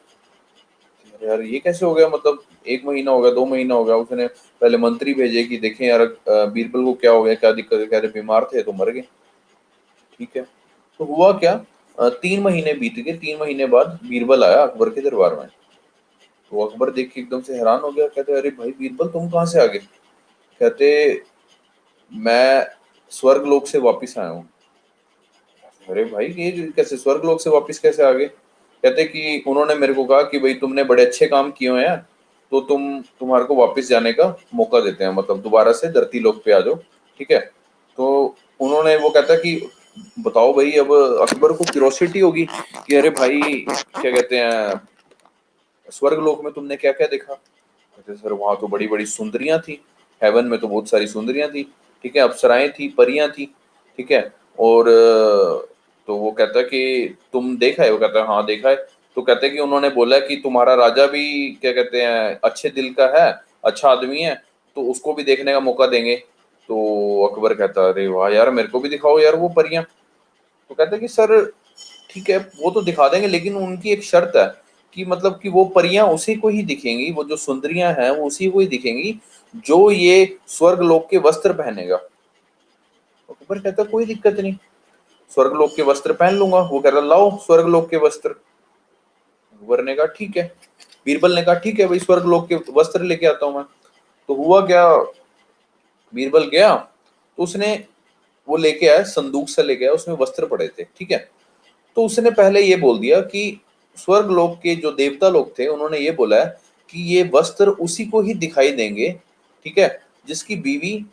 A: यार ये कैसे हो गया, मतलब 1 महीना हो गया, 2 महीना हो गया। उसने पहले मंत्री भेजे कि देखें यार बीरबल को क्या हो गया, क्या दिक्कत है। कह रहे बीमार थे तो मर गए। ठीक है, तो हुआ क्या, 3 महीने बीत गए। 3 महीने बाद बीरबल आया अकबर के दरबार में। तो अकबर देख के एकदम से हैरान हो गया। कहते अरे भाई बीरबल, तुम कहाँ से आ गए? कहते मैं स्वर्ग लोक से वापिस आया हूँ। अरे भाई ये कैसे स्वर्ग लोक से वापस कैसे आ गए? कहते कि उन्होंने मेरे को कहा कि भाई तुमने बड़े अच्छे काम किए हुए हैं, तो तुम्हारे को वापस जाने का मौका देते हैं, मतलब दोबारा से धरती लोक पे आ जाओ। ठीक है, तो उन्होंने, वो कहता कि बताओ भाई। अब अकबर को क्यूरोसिटी होगी कि अरे भाई क्या कहते हैं, स्वर्ग लोक में तुमने क्या क्या देखा? कहते सर वहां तो बड़ी बड़ी सुंदरियां थी। हेवन में तो बहुत सारी सुंदरियां थी। ठीक है, अप्सराएं थी, परियां थी। ठीक है, और तो वो कहता है कि तुम देखा है? वो कहता है हाँ देखा है। तो कहते हैं कि उन्होंने बोला कि तुम्हारा राजा भी क्या कहते हैं अच्छे दिल का है, अच्छा आदमी है, तो उसको भी देखने का मौका देंगे। तो अकबर कहता है अरे वाह यार, मेरे को भी दिखाओ यार वो परियां। तो कहते हैं कि सर ठीक है वो तो दिखा देंगे, लेकिन उनकी एक शर्त है कि मतलब कि वो परियां उसी को ही दिखेंगी, वो जो सुंदरियां हैं वो उसी को ही दिखेंगी जो ये स्वर्ग लोक के वस्त्र पहनेगा। तो अकबर कहता कोई दिक्कत नहीं, स्वर्ग लोक के वस्त्र पहन लूंगा। वो कह रहा लाओ स्वर्ग लोक के वस्त्र। अकबर ने कहा ठीक है। बीरबल ने कहा ठीक है भाई, स्वर्ग लोक के वस्त्र लेके आता हूं मैं। तो हुआ क्या, बीरबल गया तो उसने वो लेके आया, संदूक से लेके आया, उसमें वस्त्र पड़े थे। ठीक है, तो उसने पहले ये बोल दिया कि स्वर्ग लोक के जो देवता लोग थे उन्होंने ये बोला है कि ये वस्त्र उसी को ही दिखाई देंगे, ठीक है, जिसकी बीवी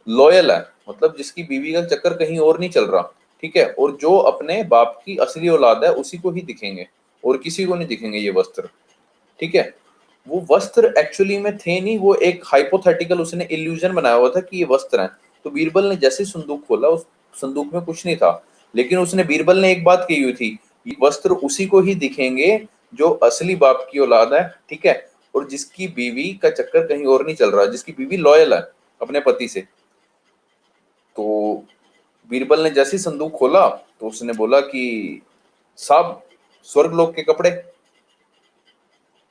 A: लॉयल है, मतलब जिसकी बीवी का चक्कर कहीं और नहीं चल रहा। ठीक है, और जो अपने बाप की असली औलाद है उसी को ही दिखेंगे, और किसी को नहीं दिखेंगे ये वस्त्र। ठीक है, वो वस्त्र एक्चुअली में थे नहीं, वो एक हाइपोथेटिकल उसने इल्यूजन बनाया हुआ था कि ये वस्त्र हैं। तो बीरबल ने जैसे संदूक खोला, उस संदूक में कुछ नहीं था। लेकिन उसने, बीरबल ने एक बात कही हुई थी, ये वस्त्र उसी को ही दिखेंगे जो असली बाप की औलाद है। ठीक है, और जिसकी बीवी का चक्कर कहीं और नहीं चल रहा, जिसकी बीवी लॉयल है अपने पति से। तो बीरबल ने जैसे ही संदूक खोला तो उसने बोला कि साहब स्वर्गलोक के कपड़े।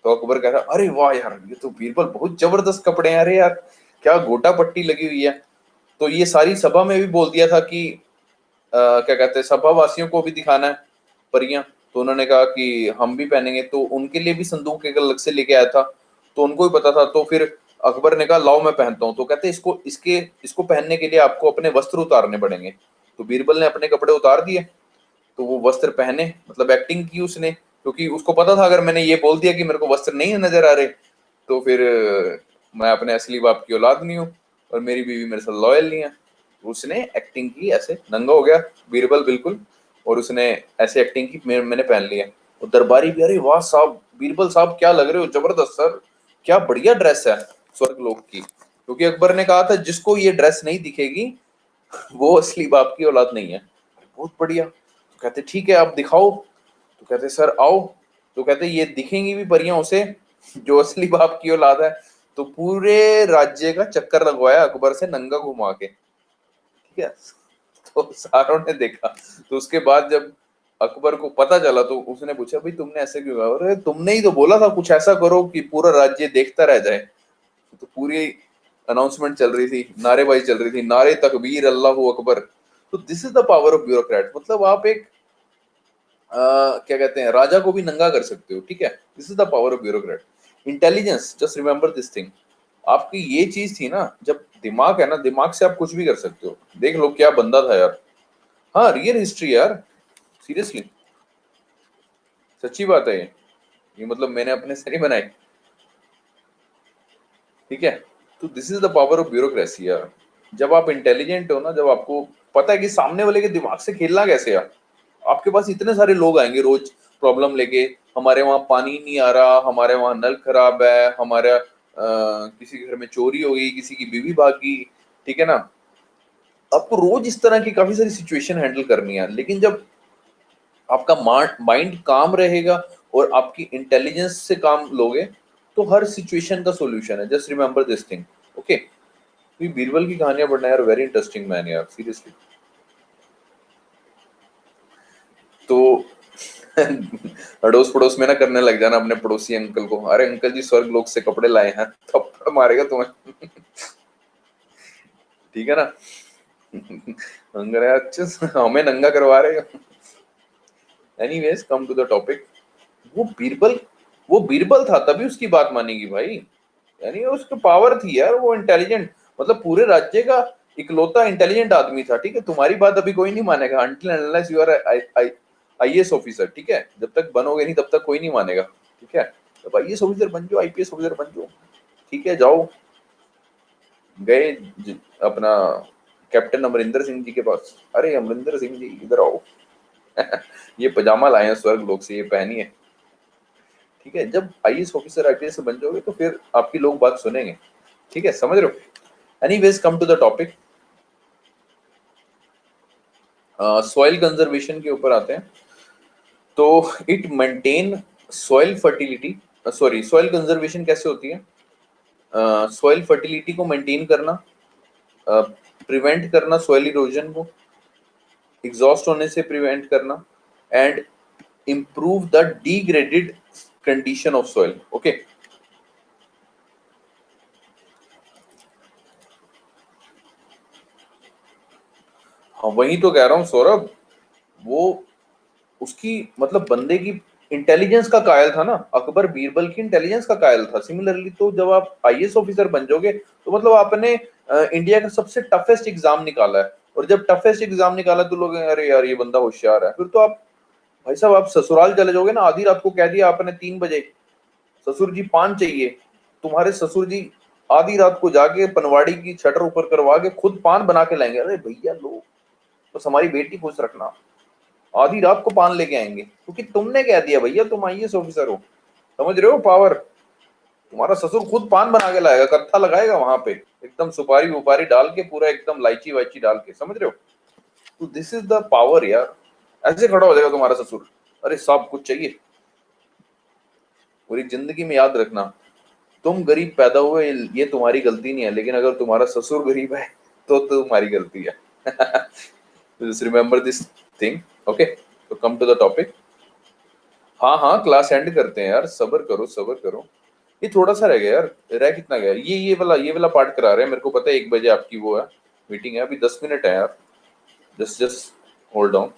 A: तो अकबर कह रहा अरे वाह यार, ये तो बीरबल बहुत जबरदस्त कपड़े हैं, अरे यार क्या गोटा पट्टी लगी हुई है। तो ये सारी सभा में भी बोल दिया था कि क्या कहते हैं, सभा वासियों को भी दिखाना है परियां। तो उन्होंने कहा कि हम भी पहनेंगे, तो उनके लिए भी संदूक एक अलग से लेके आया था, तो उनको भी पता था। तो फिर अकबर ने कहा लाओ मैं पहनता हूँ। तो कहते इसको पहनने के लिए आपको अपने वस्त्र उतारने पड़ेंगे। तो बीरबल ने अपने कपड़े उतार दिए, तो वो वस्त्र पहने, मतलब एक्टिंग की उसने, क्योंकि उसको पता था अगर मैंने ये बोल दिया कि मेरे को वस्त्र नहीं नजर आ रहे, तो फिर मैं अपने असली बाप की औलाद नहीं हूँ और मेरी बीवी मेरे साथ लॉयल नहीं है। उसने एक्टिंग की, ऐसे नंगा हो गया बीरबल बिल्कुल, और उसने ऐसे एक्टिंग की, मैंने पहन लिया। और दरबारी भी, अरे वाह साहब, बीरबल साहब क्या लग रहे हो, जबरदस्त सर, क्या बढ़िया ड्रेस है स्वर्गलोक की। क्योंकि अकबर ने कहा था जिसको ये ड्रेस नहीं दिखेगी वो असली बाप की औलाद नहीं है। बहुत बढ़िया। तो कहते ठीक है आप दिखाओ। तो कहते सर आओ। तो कहते ये दिखेंगी भी परियां उसे जो असली बाप की औलाद है। तो पूरे राज्य का चक्कर लगवाया अकबर से नंगा घुमा के, ठीक है। तो सारों ने देखा। तो उसके बाद जब अकबर को पता चला तो उसने पूछा भाई तुमने ऐसे क्यों कहा? अरे तुमने ही तो बोला था कुछ ऐसा करो कि पूरा राज्य देखता रह जाए। तो पूरी अनाउंसमेंट चल रही थी, नारेबाजी चल रही थी, नारे तकबीर अल्लाहू अकबर। तो this is the power of bureaucrat. मतलब आप एक क्या कहते हैं, राजा को भी नंगा कर सकते हो, ठीक है। This is the power of bureaucrat. Intelligence, just remember this thing. आपकी ये चीज थी ना, जब दिमाग है ना, दिमाग से आप कुछ भी कर सकते हो। देख लो क्या बंदा था यार। हाँ रियल हिस्ट्री यार, सीरियसली, सच्ची बात है ये मतलब मैंने अपने से नहीं बनाई, ठीक है। तो this is the power of bureaucracy यार। जब आप इंटेलिजेंट हो ना, जब आपको पता है कि सामने वाले के दिमाग से खेलना कैसे है। आपके पास इतने सारे लोग आएंगे रोज प्रॉब्लम लेके, हमारे वहां पानी नहीं आ रहा, हमारे वहां नल खराब है, हमारा किसी के घर में चोरी हो गई, किसी की बीवी भाग गई, ठीक है ना। आपको रोज इस तरह की काफी सारी सिचुएशन हैंडल करनी है। लेकिन जब आपका माइंड काम रहेगा और आपकी इंटेलिजेंस से काम लोगे तो हर सिचुएशन का सॉल्यूशन है। Just remember this thing, okay. तो बीरबल की कहानियां पढ़ना यार, वेरी इंटरेस्टिंग मैन यार, सीरियसली। तो अड़ोस पड़ोस में ना करने लग जाना अपने पड़ोसी अंकल को, अरे अंकल जी स्वर्ग लोक से कपड़े लाए हैं, थप्पड़ मारेगा तुम्हें। ठीक है ना। अंकल अच्छा हमें नंगा करवा रहे हो। Anyways come to the topic. वो बीरबल वो बीरबल था तभी उसकी बात मानेगी भाई। यानी उसकी पावर थी यार, वो इंटेलिजेंट, मतलब पूरे राज्य का इकलौता इंटेलिजेंट आदमी था, ठीक है। तुम्हारी बात अभी कोई नहीं मानेगा until and unless you are IAS officer, ठीक है। जब तक बनोगे नहीं तब तक कोई नहीं मानेगा, ठीक है। जब आईएएस ऑफिसर बन जाओ, आईपीएस ऑफिसर बन जाओ, ठीक है, जाओ। गए अपना कैप्टन अमरिंदर सिंह जी के पास, अरे अमरिंदर सिंह जी इधर आओ। ये पजामा लाए हैं स्वर्ग लोक से, ये पहनिए, ठीक है। जब आईएएस ऑफिसर आईपीएस से बन जाओगे तो फिर आपकी लोग बात सुनेंगे, ठीक है, समझ रहे हो। Anyways come to the topic. Soil conservation के ऊपर आते हैं। तो it maintain soil fertility, sorry soil conservation कैसे होती है। सॉइल फर्टिलिटी को मेंटेन करना, प्रिवेंट करना सॉइल इरोजन को, एग्जॉस्ट होने से प्रिवेंट करना, and improve the degraded condition of soil, okay। हाँ वही तो कह रहा हूँ सौरभ। वो उसकी मतलब बंदे की इंटेलिजेंस का कायल था ना, अकबर बीरबल की इंटेलिजेंस का कायल था। सिमिलरली तो जब आप आईएएस ऑफिसर बन जाओगे तो मतलब आपने इंडिया का सबसे टफेस्ट एग्जाम निकाला है। और जब टफेस्ट एग्जाम निकाला तो लोग अरे यार ये बंदा होशियार है। फिर तो आप भाई साहब आप ससुराल चले जाओगे ना, आधी रात को कह दिया आपने 3 बजे ससुर जी पान चाहिए, तुम्हारे ससुर जी आधी रात को जाके पनवाड़ी की शटर ऊपर करवा के खुद पान बना के लाएंगे। अरे भैया लो, बस हमारी बेटी खुश रखना। आधी रात को पान लेके आएंगे क्योंकि तुमने कह दिया भैया तुम आईएएस ऑफिसर हो। समझ रहे हो पावर। तुम्हारा ससुर खुद पान बना के लाएगा, कत्था लगाएगा वहां पे, एकदम सुपारी वुपारी डाल के, पूरा एकदम लाइची वाइची डाल के, समझ रहे हो। तो दिस इज द पावर यार। ऐसे खड़ा हो जाएगा तुम्हारा ससुर, अरे सब कुछ चाहिए। पूरी जिंदगी में याद रखना, तुम गरीब पैदा हुए ये तुम्हारी गलती नहीं है, लेकिन अगर तुम्हारा ससुर गरीब है तो तुम्हारी गलती है। Just remember this thing, okay. तो कम टू द टॉपिक। हाँ हाँ क्लास एंड करते हैं यार, सबर करो सबर करो। ये थोड़ा सा रह गया यार, रह कितना गया, ये वाला पार्ट करा रहे हैं। मेरे को पता है 1 बजे आपकी वो है, मीटिंग है, अभी 10 मिनट है यार। Just just hold on.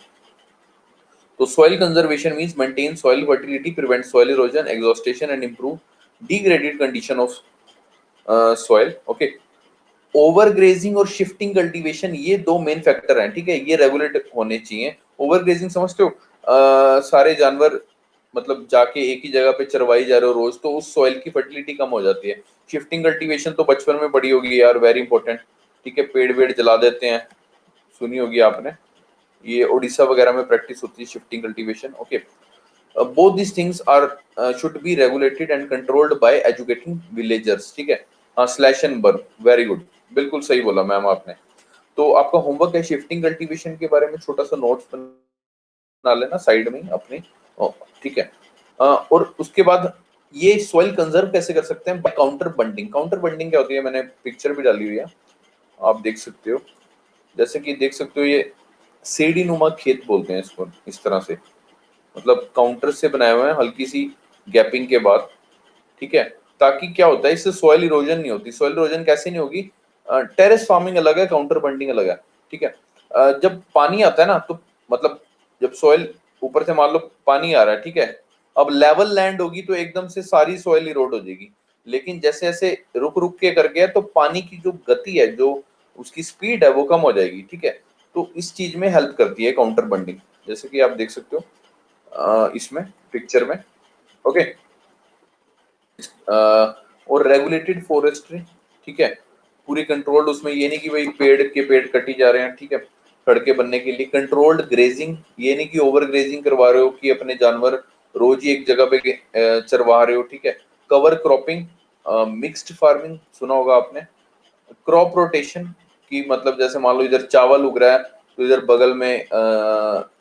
A: तो soil conservation means maintain soil fertility, prevent soil erosion, exhaustion, and improve degraded condition of soil. Okay. Overgrazing और शिफ्टिंग कल्टीवेशन ये दो मेन फैक्टर हैं, ठीक है। ये रेगुलेट होने चाहिए। ओवरग्रेजिंग समझते हो, सारे जानवर मतलब जाके एक ही जगह पे चरवाई जा रहे हो रोज, तो उस सॉइल की फर्टिलिटी कम हो जाती है। शिफ्टिंग कल्टीवेशन तो बचपन में पढ़ी होगी यार, वेरी इंपॉर्टेंट। ठीक है, पेड़ वेड़ जला देते हैं, सुनी होगी आपने, ये उड़ीसा वगैरह में प्रैक्टिस होती है shifting cultivation. Okay, both these things are should be regulated and controlled by educating villagers। ठीक है, हाँ, slash and burn, very good, बिल्कुल सही बोला मैम आपने। तो आपका होमवर्क है शिफ्टिंग कल्टीवेशन के बारे में छोटा सा नोट्स बना लेना साइड में अपने। ठीक है, और उसके बाद ये सॉइल कंजर्व कैसे कर सकते हैं? By contour bunding. Contour bunding क्या होती है, मैंने पिक्चर भी डाली हुई है, आप देख सकते हो। जैसे कि देख सकते हो, ये सीढ़ी नुमा खेत बोलते हैं इसको, इस तरह से, मतलब काउंटर से बनाए हुए हैं हल्की सी गैपिंग के बाद। ठीक है, ताकि क्या होता है, इससे सॉइल इरोजन नहीं होती। सॉइल इरोजन कैसे नहीं होगी? टेरेस फार्मिंग अलग है, काउंटर बंडिंग अलग है। ठीक है, जब पानी आता है ना, तो मतलब जब सॉइल ऊपर से मान लो पानी आ रहा है, ठीक है, अब लेवल लैंड होगी तो एकदम से सारी सॉइल इरोड हो जाएगी। लेकिन जैसे जैसे रुक रुक के कर गया तो पानी की जो गति है, जो उसकी स्पीड है, वो कम हो जाएगी। ठीक है, तो इस चीज में हेल्प करती है काउंटर बंडिंग, जैसे कि आप देख सकते हो इसमें पिक्चर में। ओके, और रेगुलेटेड फॉरेस्ट्री। ठीक है, पूरी कंट्रोल्ड, उसमें ये नहीं कि भाई पेड़ के पेड़ कटी जा रहे हैं। ठीक है, सड़कें बनने के लिए कंट्रोल्ड ग्रेजिंग, ये नहीं कि ओवर ग्रेजिंग करवा रहे हो कि अपने जानवर रोज ही एक जगह पे चरवा रहे हो। ठीक है, कवर क्रॉपिंग, मिक्स्ड फार्मिंग सुना होगा आपने। क्रॉप रोटेशन की मतलब जैसे मान लो इधर चावल उग रहा है तो इधर बगल में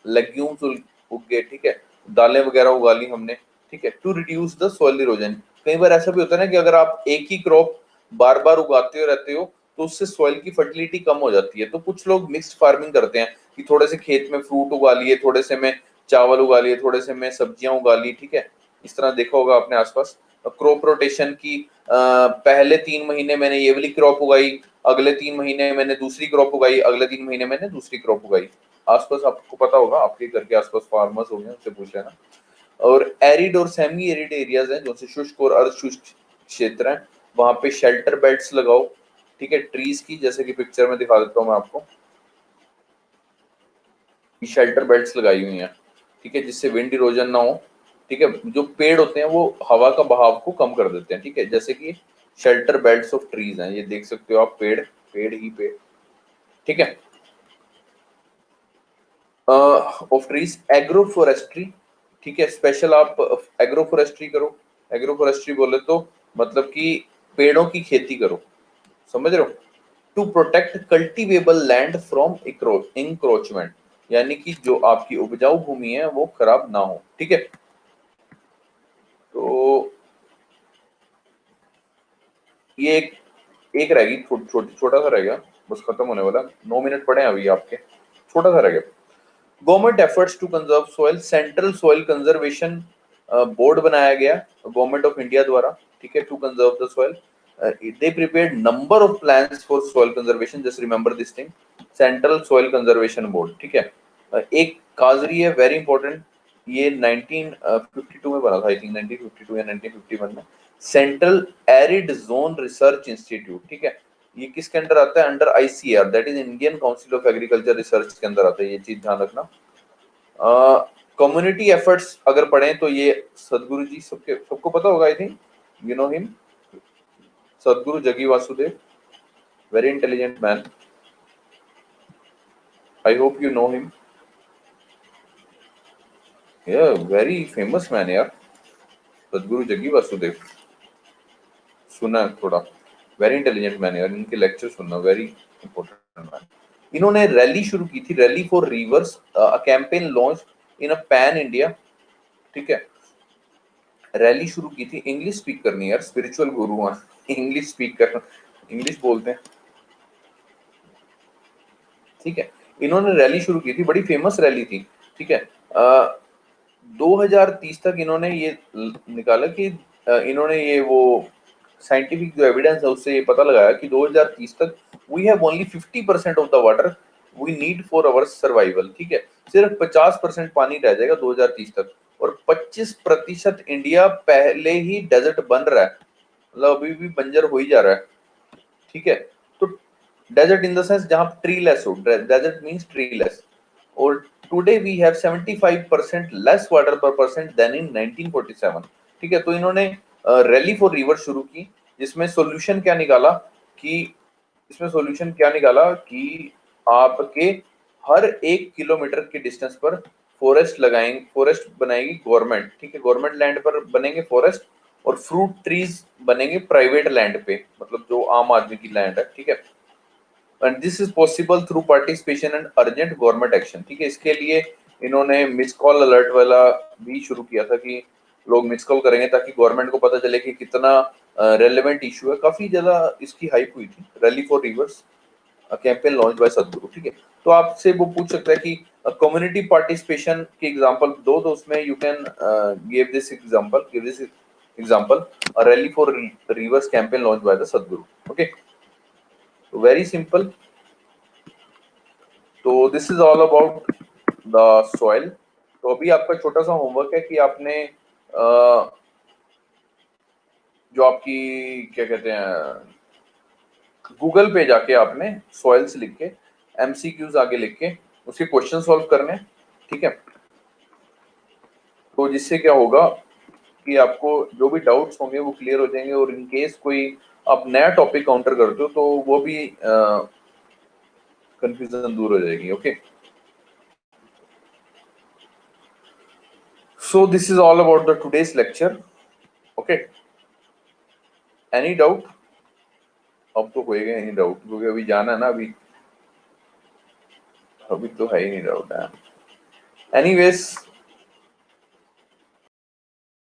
A: लेग्यूम्स उग गए। ठीक है, दालें वगैरह उगा ली हमने। ठीक है, to reduce the soil erosion. कई बार ऐसा भी होता है ना कि अगर आप एक ही क्रॉप बार बार उगाते हो रहते हो तो उससे सॉइल की फर्टिलिटी कम हो जाती है। तो कुछ लोग मिक्स्ड फार्मिंग करते हैं कि थोड़े से खेत में फ्रूट उगा लिए, थोड़े से में चावल उगा लिए, थोड़े से में सब्जियां उगा ली। ठीक है, इस तरह देखा होगा आपने आसपास। क्रॉप रोटेशन की पहले 3 महीने मैंने ये वाली क्रॉप उगाई, अगले 3 महीने मैंने दूसरी क्रॉप उगाई, अगले 3 महीने मैंने दूसरी क्रॉप उगाई। आसपास आपको पता होगा, आपके घर के आसपास फार्मर्स होंगे, उनसे पूछ लेना। और एरिड और सेमी एरिड एरियाज हैं, जो से शुष्क और अर्ध शुष्क क्षेत्र हैं, वहां पे शेल्टर बेल्ट्स लगाओ। ठीक है, ट्रीज की, जैसे कि पिक्चर में दिखा देता हूँ मैं आपको, शेल्टर बेल्ट्स लगाई हुई हैं। ठीक है, जिससे विंड इरोजन ना हो। ठीक है, जो पेड़ होते हैं वो हवा का बहाव को कम कर देते हैं। ठीक है, जैसे कि शेल्टर बेल्ट्स ऑफ ट्रीज हैं, ये देख सकते हो आप, पेड़ पेड़ ही पेड़। ठीक है, ऑफ ट्रीज। एग्रोफोरेस्ट्री, ठीक है, स्पेशल आप एग्रोफोरेस्ट्री करो। एग्रोफोरेस्ट्री बोले तो मतलब कि पेड़ों की खेती करो, समझ रहे हो? To protect cultivable land from encroachment, यानी कि जो आपकी उपजाऊ भूमि है वो खराब ना हो। ठीक है, तो ये एक रहेगी, छोटा सा रह गया, बस खत्म होने वाला। 9 मिनट पड़े हैं अभी आपके, छोटा सा रह गया। Government efforts to conserve soil, central soil conservation board बनाया गया गवर्नमेंट ऑफ इंडिया द्वारा। ठीक है, to conserve the soil, they prepared number of plans for soil conservation, just remember this thing, central soil conservation board. ठीक है, एक काजरी है, वेरी इंपॉर्टेंट, ये 1952 में बना था, आई थिंक 1952 या 1951 में, central arid zone research institute. ठीक है, ये किसके अंडर आता है? Under ICR, that is Indian council of agriculture research के अंदर आता है, ये चीज ध्यान रखना। कम्युनिटी एफर्ट्स अगर पढ़ें तो ये सदगुरु जी, सबको पता होगा, I think you know him, सदगुरु जगी Vasudev, very intelligent man, I hope you know him, yeah, very famous man यार, सदगुरु जगी वासुदेव, सुना है थोड़ा, वेरी इंटेलिजेंट मैन यार, इनके लेक्चर सुनना, वेरी इंपॉर्टेंट मैन। इन्होंने रैली शुरू की थी, rally for reverse, a campaign launch in a pan India. ठीक है, रैली शुरू की थी, इंग्लिश स्पीक करनी यार, स्पिरिचुअल गुरु हैं, इंग्लिश स्पीक कर, इंग्लिश बोलते हैं। ठीक है, इन्होंने रैली शुरू की थी, बड़ी फेमस रैली थी। ठीक है, 2030 तक इन्होंने ये निकाला कि इन्होंने ये वो साइंटिफिक जो एविडेंस है उससे ये पता लगाया कि 2030 तक we have only 50% of the water we need for our survival. ठीक है, सिर्फ 50% पानी रह जाएगा 2030 तक, और 25% इंडिया पहले ही डेजर्ट बन रहा है, मतलब अभी भी बंजर हो ही जा रहा है। ठीक है, तो डेजर्ट इन द सेंस जहां ट्री लेस हो, डेजर्ट मींस ट्री लेस, और today we have 75% less water per percent than in 1947। ठीक है, तो इन्होंने रैली फॉर रिवर शुरू की, जिसमें सॉल्यूशन क्या निकाला कि आपके हर 1 किलोमीटर के डिस्टेंस पर फॉरेस्ट बनाएगी गवर्नमेंट, ठीक है, गवर्नमेंट लैंड पर बनेंगे फॉरेस्ट, और फ्रूट ट्रीज बनेंगे प्राइवेट लैंड पे, मतलब जो आम आदमी की लैंड है, ठीक है। And this is possible through participation and urgent government action, ठीक है। इसके लिए इन्होंने मिस कॉल अलर्ट वाला भी शुरू किया था कि लोग मिस कॉल करेंगे ताकि गवर्नमेंट को पता चले कि कितना रेलेवेंट इशू है। काफी ज्यादा इसकी हाइप हुई थी, rally for rivers campaign launch bye सदगुरु, ठीक है। तो आपसे वो पूछ सकता है कि कम्युनिटी पार्टिसिपेशन के एग्जांपल दो, तो उसमें you can give this example rally for rivers campaign launch by the Sadhguru, okay. Very simple. तो this is all about the soil. तो अभी आपका छोटा सा होमवर्क है कि आपने जो आपकी क्या कहते हैं गूगल पे जाके आपने सॉइल्स लिख के एमसीक्यूज आगे लिख के उसके क्वेश्चन सॉल्व करने, ठीक है। तो जिससे क्या होगा कि आपको जो भी डाउट्स होंगे वो क्लियर हो जाएंगे, और इन केस कोई आप नया टॉपिक काउंटर करते हो तो वो भी कंफ्यूजन दूर हो जाएगी, okay. So this is all about the today's lecture, okay. Any doubt? अब तो होएगा एनी डाउट, क्योंकि अभी जाना है ना, अभी तो है ही नहीं डाउट है। एनीवेज